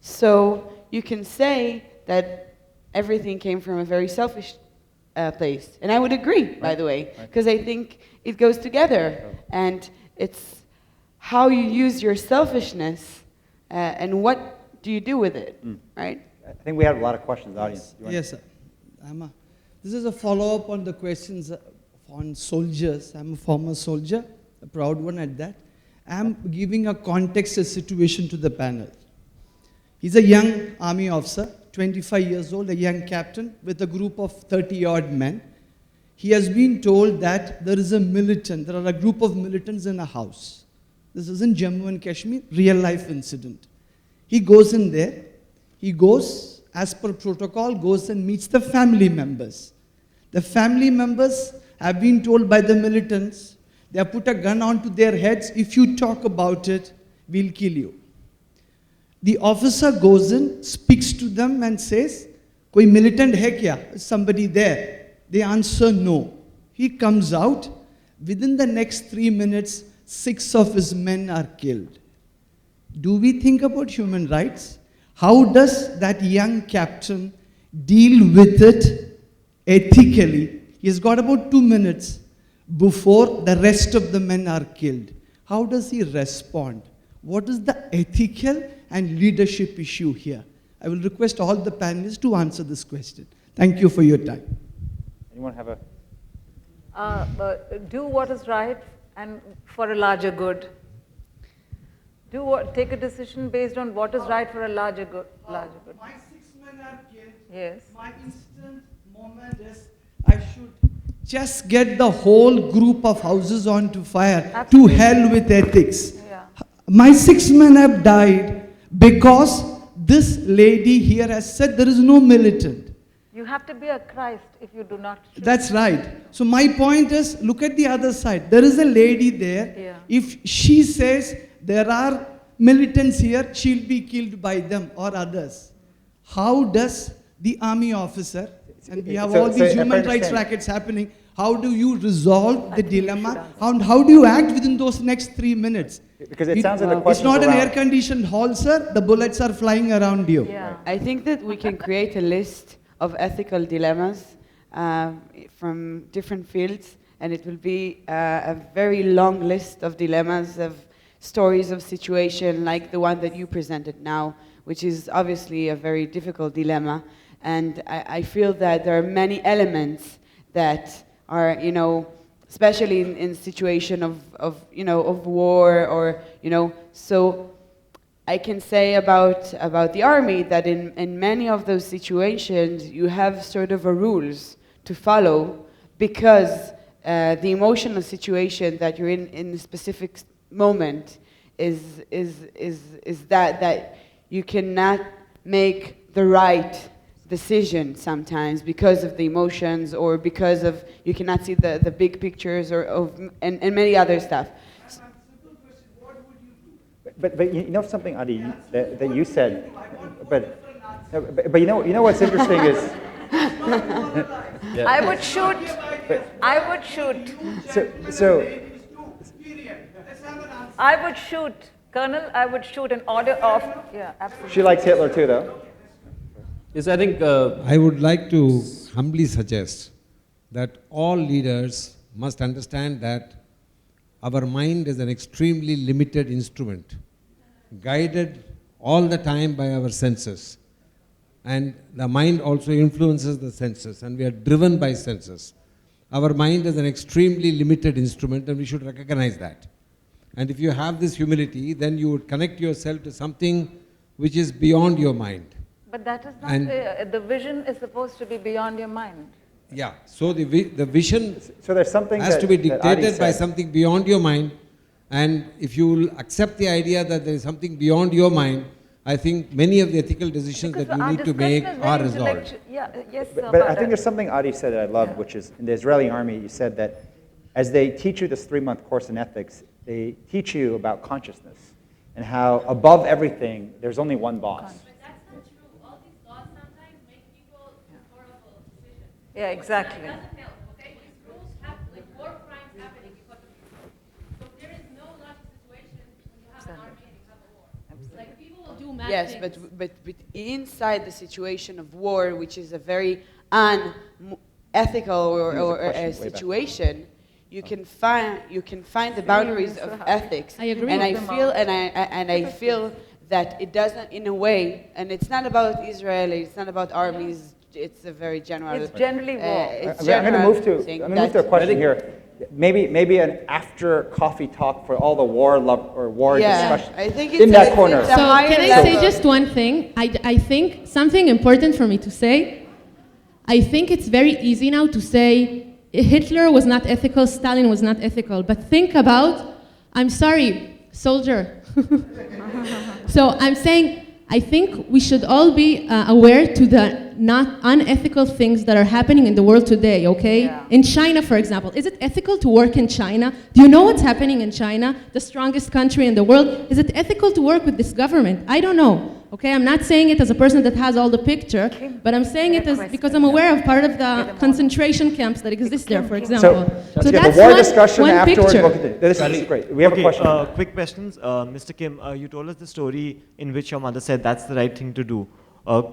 So you can say that everything came from a very selfish place, and I would agree, by the way, because I think it goes together, and it's how you use your selfishness and what do you do with it, right? I think we have a lot of questions, audience. You want- Yes, sir. This is a follow-up on the questions on soldiers. I'm a former soldier, a proud one at that. I'm giving a context, a situation to the panel. He's a young army officer, 25 years old, a young captain with a group of 30-odd men. He has been told that there are a group of militants in a house. This is in Jammu and Kashmir, real-life incident. He goes in there. He goes, as per protocol, goes and meets the family members. The family members have been told by the militants, they have put a gun onto their heads, if you talk about it, we'll kill you. The officer goes in, speaks to them and says, koi militant hai kya? Is somebody there? They answer no. He comes out. Within the next 3 minutes, 6 of his men are killed. Do we think about human rights? How does that young captain deal with it ethically? He's got about 2 minutes before the rest of the men are killed. How does he respond? What is the ethical and leadership issue here? I will request all the panelists to answer this question. Thank you for your time. Anyone have a? Do what is right and for a larger good. Take a decision based on what is right for a larger good. My 6 men are killed. Yes. My instant moment is I should just get the whole group of houses onto fire. Absolutely. To hell with ethics. Yeah. My 6 men have died because this lady here has said there is no militant. You have to be a Christ if you do not. That's right. So my point is, look at the other side. There is a lady there. Yeah. If she says there are militants here, she'll be killed by them or others. How does the army officer, and we have So- all so these if I human rights understand- rackets happening, how do you resolve the think you should dilemma? answer. And how do you act within those next 3 minutes? Because it sounds like the It's question's not an around- air-conditioned hall, sir. The bullets are flying around you. Yeah. I think that we can create a list of ethical dilemmas from different fields, and it will be a very long list of dilemmas, of stories of situation like the one that you presented now, which is obviously a very difficult dilemma. And I feel that there are many elements that are, especially in situation of war, or, so I can say about the army that in many of those situations you have sort of a rules to follow, because the emotional situation that you're in a specific moment is that you cannot make the right decision sometimes because of the emotions or because of you cannot see the big pictures and many other stuff. But you know something, Adi, that you said, but you know what's interesting is. I would shoot. I would shoot. So I would shoot. Colonel, I would shoot an order of. Yeah, absolutely. she likes Hitler too, though. Yes, I think I would like to humbly suggest that all leaders must understand that our mind is an extremely limited instrument, guided all the time by our senses. And the mind also influences the senses, and we are driven by senses. Our mind is an extremely limited instrument, and we should recognize that. And if you have this humility, then you would connect yourself to something which is beyond your mind. But that is not And- the vision is supposed to be beyond your mind. Yeah, so the vision So there's something has that, to be that Adi dictated by said. something beyond your mind, and if you will accept the idea that there is something beyond your mind, I think many of the ethical decisions Because that you our need to discussion make is very are resolved. intellectual. Yeah, yes, But I think there's something Adi said that I love, which is in the Israeli army, you said that as they teach you this 3-month course in ethics, they teach you about consciousness and how above everything, there's only one boss. But that's not true. All these laws sometimes make people make horrible decisions. Yeah, exactly. It doesn't help, okay? These rules have, like, war crimes happening because of this. So there is no logic situation when you have an army and you have a war. Like, people will do mad Yes, things. but inside the situation of war, which is a very unethical or There's a question a way back. situation, you can find the boundaries of ethics. I agree. And I feel that it doesn't, in a way, and it's not about Israeli, it's not about armies. It's a very general. It's generally war. It's I'm going to general move to thing I'm going to move to a that- question here. Maybe an after coffee talk for all the war Yeah, discussion I think it's in that corner. It's a So higher can I level. say just one thing? I think something important for me to say. I think it's very easy now to say Hitler was not ethical, Stalin was not ethical. But think about, I'm sorry, soldier. So I'm saying, I think we should all be aware to the not unethical things that are happening in the world today, okay? Yeah. In China, for example, is it ethical to work in China? Do you know what's happening in China, the strongest country in the world? Is it ethical to work with this government? I don't know, okay? I'm not saying it as a person that has all the picture, but I'm saying it as because I'm aware of part of the concentration camps that exist there, for example. So, So yeah, that's the war one, discussion one afterwards. picture. We'll continue. This is great. We have a question. Quick questions. Mr. Kim, you told us the story in which your mother said that's the right thing to do.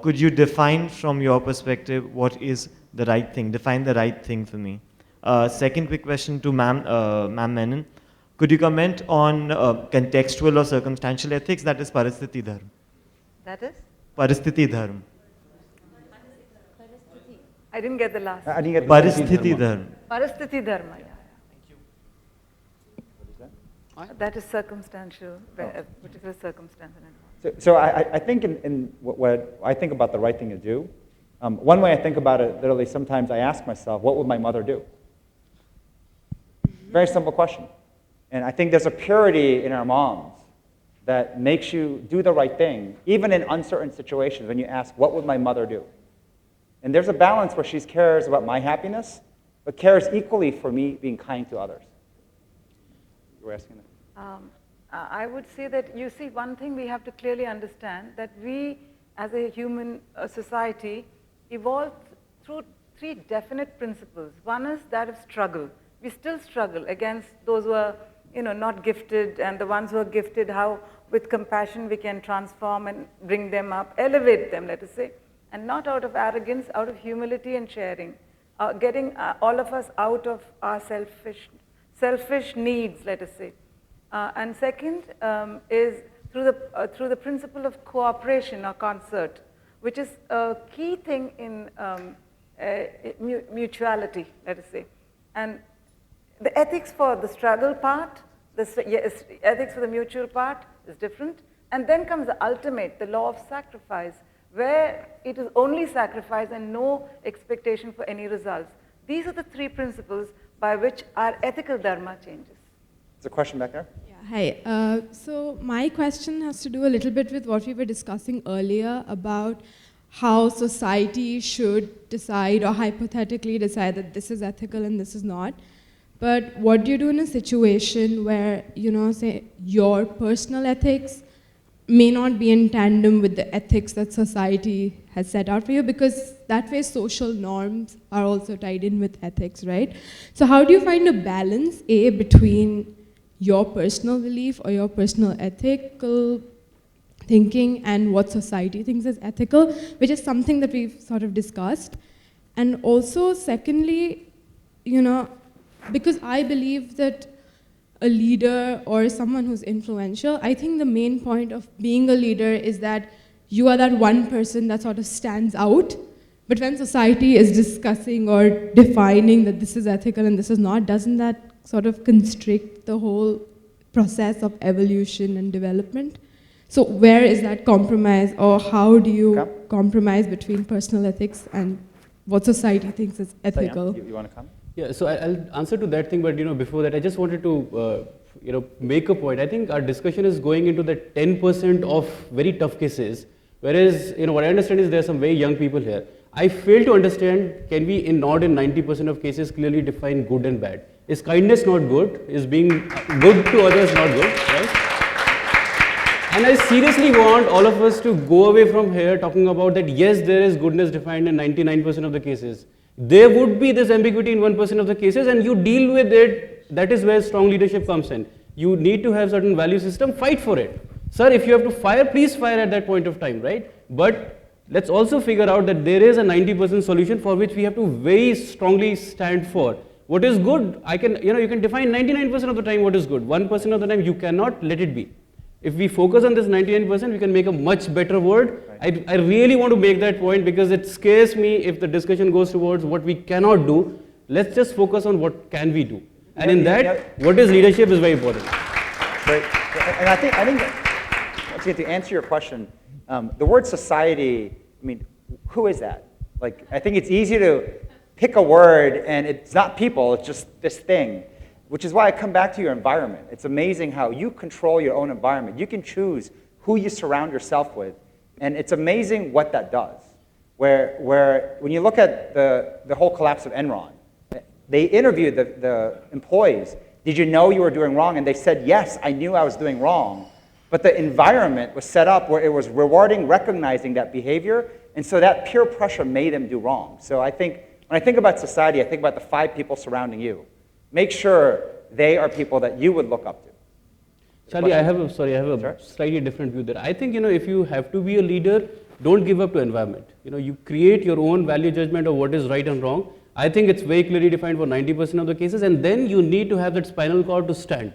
Could you define from your perspective what is the right thing? Define the right thing for me. Second quick question to Ma'am Menon. Could you comment on contextual or circumstantial ethics, that is Paristiti Dharma? That is? Paristiti Dharma. I didn't get the last. I didn't get the Paristiti Dharma. Paristiti dharma, yeah. That is circumstantial, a particular circumstance. So I think in what I think about the right thing to do, one way I think about it, literally sometimes I ask myself, what would my mother do? Very simple question. And I think there's a purity in our moms that makes you do the right thing, even in uncertain situations when you ask, what would my mother do? And there's a balance where she cares about my happiness, but cares equally for me being kind to others. You were asking that? I would say that, you see, one thing we have to clearly understand, that we, as a human society, evolved through 3 definite principles. One is that of struggle. We still struggle against those who are, not gifted, and the ones who are gifted, how with compassion we can transform and bring them up, elevate them, let us say, and not out of arrogance, out of humility and sharing, getting all of us out of our selfish needs, let us say. And second is through the principle of cooperation or concert, which is a key thing in mutuality, let us say. And the ethics for the struggle part, ethics for the mutual part is different. And then comes the ultimate, the law of sacrifice, where it is only sacrifice and no expectation for any results. These are the three principles by which our ethical dharma changes. There's a question back there. Yeah, hi. So my question has to do a little bit with what we were discussing earlier about how society should decide or hypothetically decide that this is ethical and this is not. But what do you do in a situation where, say, your personal ethics may not be in tandem with the ethics that society has set out for you, because that way social norms are also tied in with ethics, right? So how do you find a balance, A, between your personal belief or your personal ethical thinking and what society thinks is ethical, which is something that we've sort of discussed. And also, secondly, because I believe that a leader or someone who's influential, I think the main point of being a leader is that you are that one person that sort of stands out. But when society is discussing or defining that this is ethical and this is not, doesn't that sort of constrict the whole process of evolution and development? So where is that compromise, or how do you compromise between personal ethics and what society thinks is ethical? You want to come? Yeah, so I'll answer to that thing, but before that, I just wanted to make a point. I think our discussion is going into the 10% of very tough cases, whereas what I understand is there are some very young people here. I fail to understand, can we not in 90% of cases clearly define good and bad? Is kindness not good? Is being good to others not good, right? And I seriously want all of us to go away from here talking about that, yes, there is goodness defined in 99% of the cases. There would be this ambiguity in 1% of the cases, and you deal with it. That is where strong leadership comes in. You need to have certain value system, fight for it. Sir, if you have to fire, please fire at that point of time, right? But let's also figure out that there is a 90% solution for which we have to very strongly stand for. What is good, you can define 99% of the time what is good. 1% of the time you cannot, let it be. If we focus on this 99%, we can make a much better world. I really want to make that point because it scares me if the discussion goes towards what we cannot do. Let's just focus on what can we do. And in that, what is leadership is very important. Right. And I think once again, to answer your question, the word society, who is that? I think it's easy to pick a word and it's not people, it's just this thing. Which is why I come back to your environment. It's amazing how you control your own environment. You can choose who you surround yourself with. And it's amazing what that does. Where when you look at the whole collapse of Enron, they interviewed the employees. Did you know you were doing wrong? And they said, yes, I knew I was doing wrong. But the environment was set up where it was rewarding, recognizing that behavior. And so that peer pressure made them do wrong. So I think, when I think about society, I think about the 5 people surrounding you. Make sure they are people that you would look up to. Charlie, I have a slightly different view there. I think, if you have to be a leader, don't give up to environment. You create your own value judgment of what is right and wrong. I think it's very clearly defined for 90% of the cases, and then you need to have that spinal cord to stand.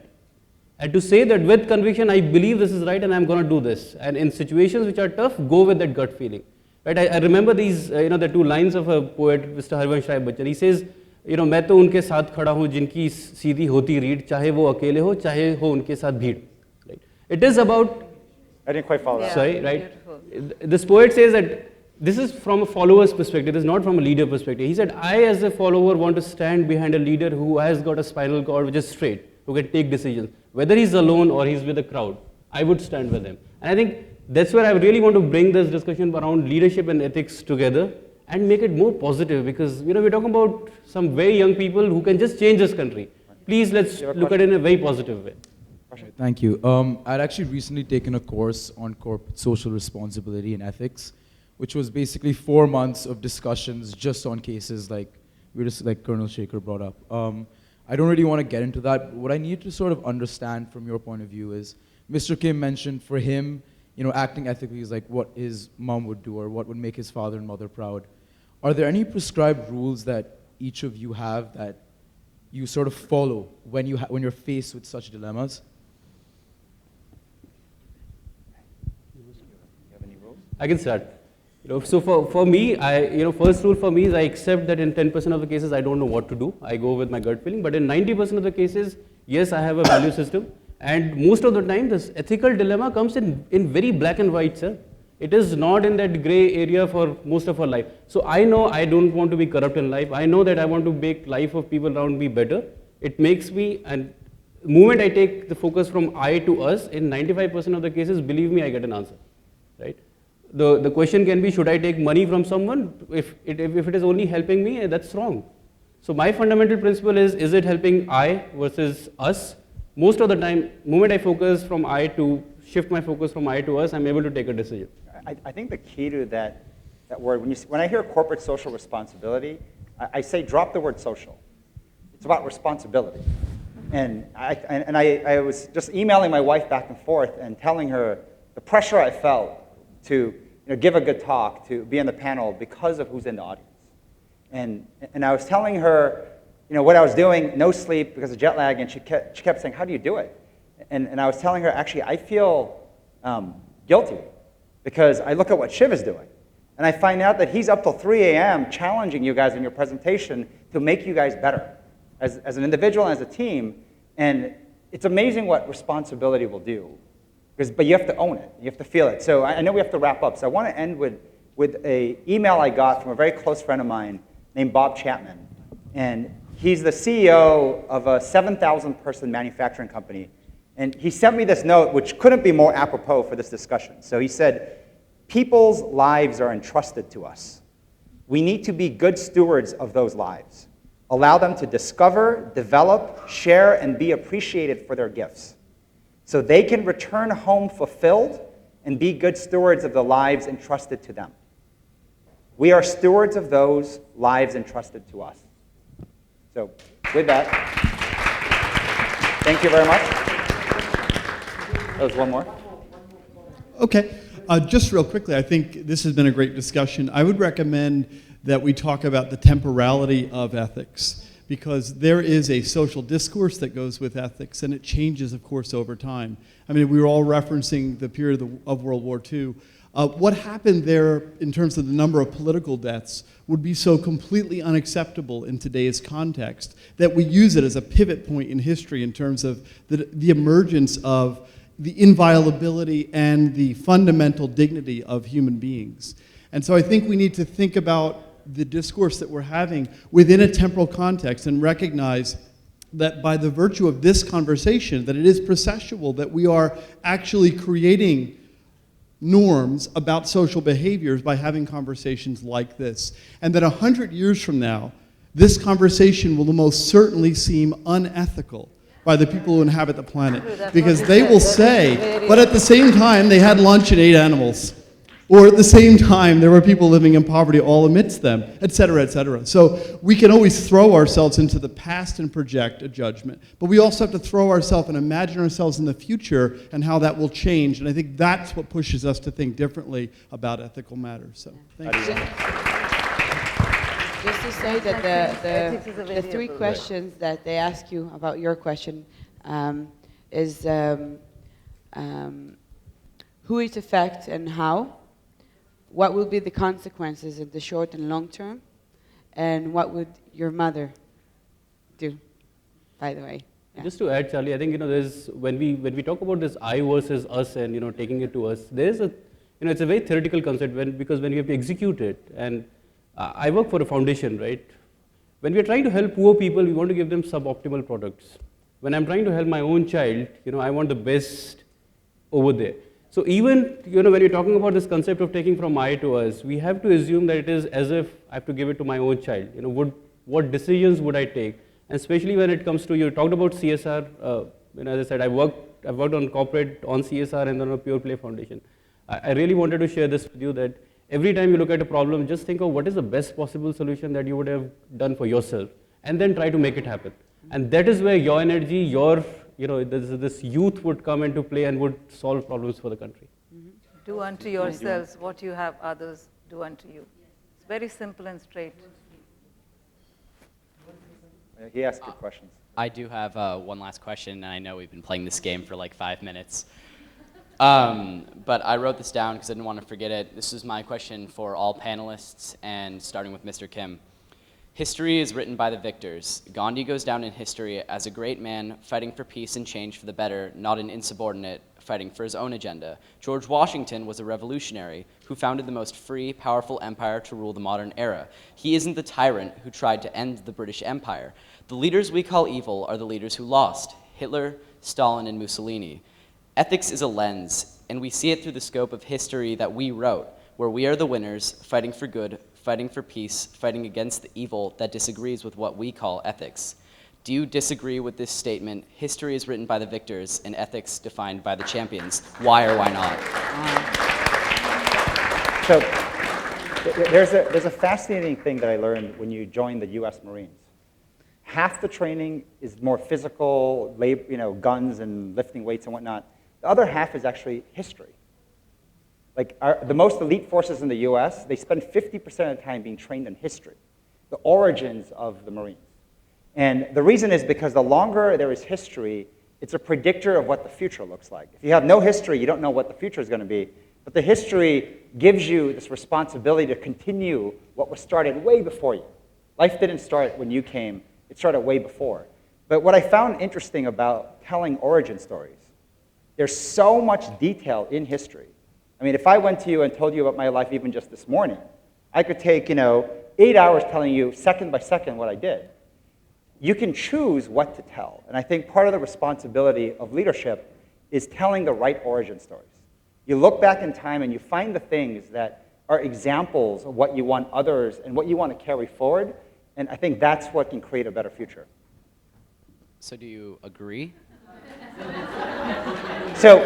And to say that with conviction, I believe this is right and I'm going to do this. And in situations which are tough, go with that gut feeling. Right? I remember these, the 2 lines of a poet, Mr. Harvansh Rai Bachchan. He says, मैं तो उनके साथ खड़ा हूँ जिनकी सीधी होती रीढ़, चाहे वो अकेले हो, चाहे हो उनके साथ भीड़. Right? It is about. I didn't quite follow that. Sorry, right? Beautiful. This poet says that this is from a follower's perspective. This is not from a leader perspective. He said, I as a follower want to stand behind a leader who has got a spinal cord which is straight, who can take decisions. Whether he's alone or he's with a crowd, I would stand with him. And I think that's where I really want to bring this discussion around leadership and ethics together. And make it more positive because we're talking about some very young people who can just change this country. Please let's look at it in a very positive way. Thank you. I'd actually recently taken a course on corporate social responsibility and ethics, which was basically 4 months of discussions just on cases like Colonel Shaker brought up. I don't really want to get into that, but what I need to sort of understand from your point of view is, Mr. Kim mentioned for him, acting ethically is like what his mom would do or what would make his father and mother proud. Are there any prescribed rules that each of you have that you sort of follow when you're faced with such dilemmas? I can start. So for me, first rule for me is I accept that in 10% of the cases I don't know what to do. I go with my gut feeling. But in 90% of the cases, yes, I have a value system. And most of the time, this ethical dilemma comes in very black and white, sir. It is not in that gray area for most of our life. So I know I don't want to be corrupt in life. I know that I want to make life of people around me better. It makes me, and the moment I take the focus from I to us, in 95% of the cases, believe me, I get an answer, right? The question can be, should I take money from someone? If it is only helping me, that's wrong. So my fundamental principle is it helping I versus us? Most of the time, moment I focus from I to shift my focus from I to us, I'm able to take a decision. I think the key to that word, when I hear corporate social responsibility, I say drop the word social. It's about responsibility. And I was just emailing my wife back and forth and telling her the pressure I felt to give a good talk, to be on the panel because of who's in the audience. And I was telling her what I was doing, no sleep because of jet lag, and she kept saying, how do you do it? And I was telling her, actually, I feel guilty because I look at what Shiv is doing. And I find out that he's up till 3 a.m. challenging you guys in your presentation to make you guys better as an individual and as a team. And it's amazing what responsibility will do. But you have to own it. You have to feel it. So I know we have to wrap up. So I want to end with an email I got from a very close friend of mine named Bob Chapman. And he's the CEO of a 7,000-person manufacturing company. And he sent me this note, which couldn't be more apropos for this discussion. So he said, people's lives are entrusted to us. We need to be good stewards of those lives. Allow them to discover, develop, share, and be appreciated for their gifts, so they can return home fulfilled and be good stewards of the lives entrusted to them. We are stewards of those lives entrusted to us. So with that, thank you very much. That was one more. Okay, just real quickly, I think this has been a great discussion. I would recommend that we talk about the temporality of ethics, because there is a social discourse that goes with ethics, and it changes, of course, over time. I mean, we were all referencing the period of World War II. What happened there in terms of the number of political deaths would be so completely unacceptable in today's context that we use it as a pivot point in history in terms of the emergence of the inviolability and the fundamental dignity of human beings. And so I think we need to think about the discourse that we're having within a temporal context and recognize that by the virtue of this conversation, that it is processual, that we are actually creating norms about social behaviors by having conversations like this. And that 100 years from now, this conversation will most certainly seem unethical by the people who inhabit the planet. Because they will say, but at the same time, they had lunch and ate animals. Or at the same time, there were people living in poverty all amidst them, et cetera, et cetera. So we can always throw ourselves into the past and project a judgment. But we also have to throw ourselves and imagine ourselves in the future and how that will change. And I think that's what pushes us to think differently about ethical matters. So thank you. Just to say that the three questions that they ask you about your question is who it affects and how, what will be the consequences in the short and long term, and what would your mother do, by the way. Yeah. Just to add, Charlie, I think there's when we talk about this I versus us and taking it to us, there's a it's a very theoretical concept because when you have to execute it, and I work for a foundation, right? When we're trying to help poor people, we want to give them suboptimal products. When I'm trying to help my own child, I want the best over there. So even when you're talking about this concept of taking from I to us, we have to assume that it is as if I have to give it to my own child. What decisions would I take? And especially when it comes to, you talked about CSR. As I said, I've worked on corporate, on CSR, and on a pure play foundation. I really wanted to share this with you that every time you look at a problem, just think of what is the best possible solution that you would have done for yourself, and then try to make it happen. And that is where your energy, your this youth would come into play and would solve problems for the country. Do unto yourselves what you have others do unto you. It's very simple and straight. He asked good questions. I do have one last question, and I know we've been playing this game for like 5 minutes. But I wrote this down because I didn't want to forget it. This is my question for all panelists, and starting with Mr. Kim. History is written by the victors. Gandhi goes down in history as a great man fighting for peace and change for the better, not an insubordinate fighting for his own agenda. George Washington was a revolutionary who founded the most free, powerful empire to rule the modern era. He isn't the tyrant who tried to end the British Empire. The leaders we call evil are the leaders who lost: Hitler, Stalin, and Mussolini. Ethics is a lens, and we see it through the scope of history that we wrote, where we are the winners, fighting for good, fighting for peace, fighting against the evil that disagrees with what we call ethics. Do you disagree with this statement? History is written by the victors and ethics defined by the champions. Why or why not? So there's a fascinating thing that I learned when you joined the US Marines. Half the training is more physical, guns and lifting weights and whatnot. The other half is actually history. Like the most elite forces in the US, they spend 50% of the time being trained in history, the origins of the Marines. And the reason is because the longer there is history, it's a predictor of what the future looks like. If you have no history, you don't know what the future is going to be. But the history gives you this responsibility to continue what was started way before you. Life didn't start when you came. It started way before. But what I found interesting about telling origin stories, there's so much detail in history. I mean, if I went to you and told you about my life even just this morning, I could take, 8 hours telling you second by second what I did. You can choose what to tell. And I think part of the responsibility of leadership is telling the right origin stories. You look back in time and you find the things that are examples of what you want others and what you want to carry forward. And I think that's what can create a better future. So do you agree? So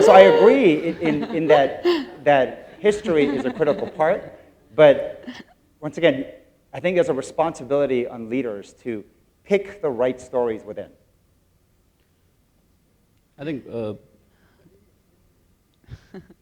I agree in that history is a critical part. But once again, I think there's a responsibility on leaders to pick the right stories within. I think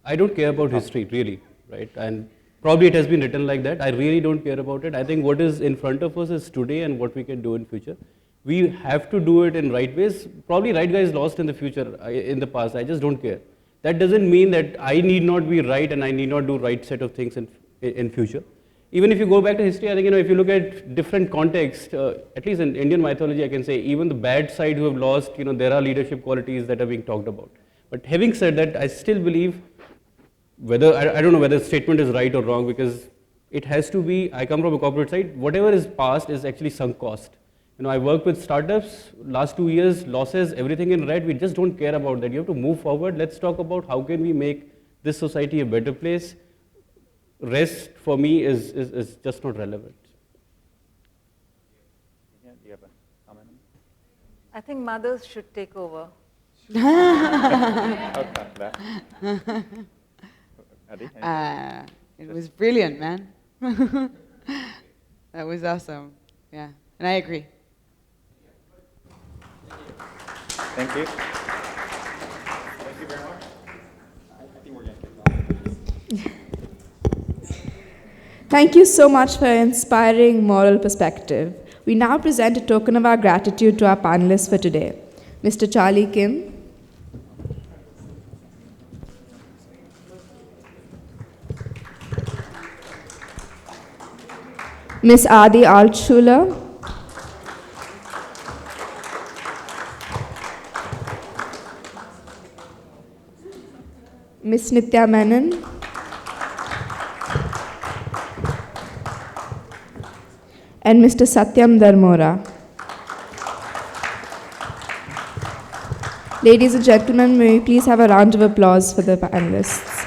I don't care about history, really, right? And probably it has been written like that. I really don't care about it. I think what is in front of us is today and what we can do in future. We have to do it in right ways. Probably right guys lost in the future, in the past. I just don't care. That doesn't mean that I need not be right and I need not do right set of things in future. Even if you go back to history, I think, if you look at different contexts, at least in Indian mythology, I can say even the bad side who have lost, there are leadership qualities that are being talked about. But having said that, I still believe I don't know whether the statement is right or wrong, because it has to be, I come from a corporate side, whatever is past is actually sunk cost. I work with startups, last 2 years, losses, everything in red, we just don't care about that. You have to move forward. Let's talk about how can we make this society a better place. Rest, for me, is just not relevant. Yeah, do you have a comment? I think mothers should take over. It was brilliant, man. That was awesome. Yeah, and I agree. Thank you. Thank you very much. I think we're going to kick off. Thank you so much for your inspiring moral perspective. We now present a token of our gratitude to our panelists for today. Mr. Charlie Kim, Ms. Adi Altschuler, Ms. Nitya Menon, and Mr. Satyam Dharmora. Ladies and gentlemen, may we please have a round of applause for the panelists.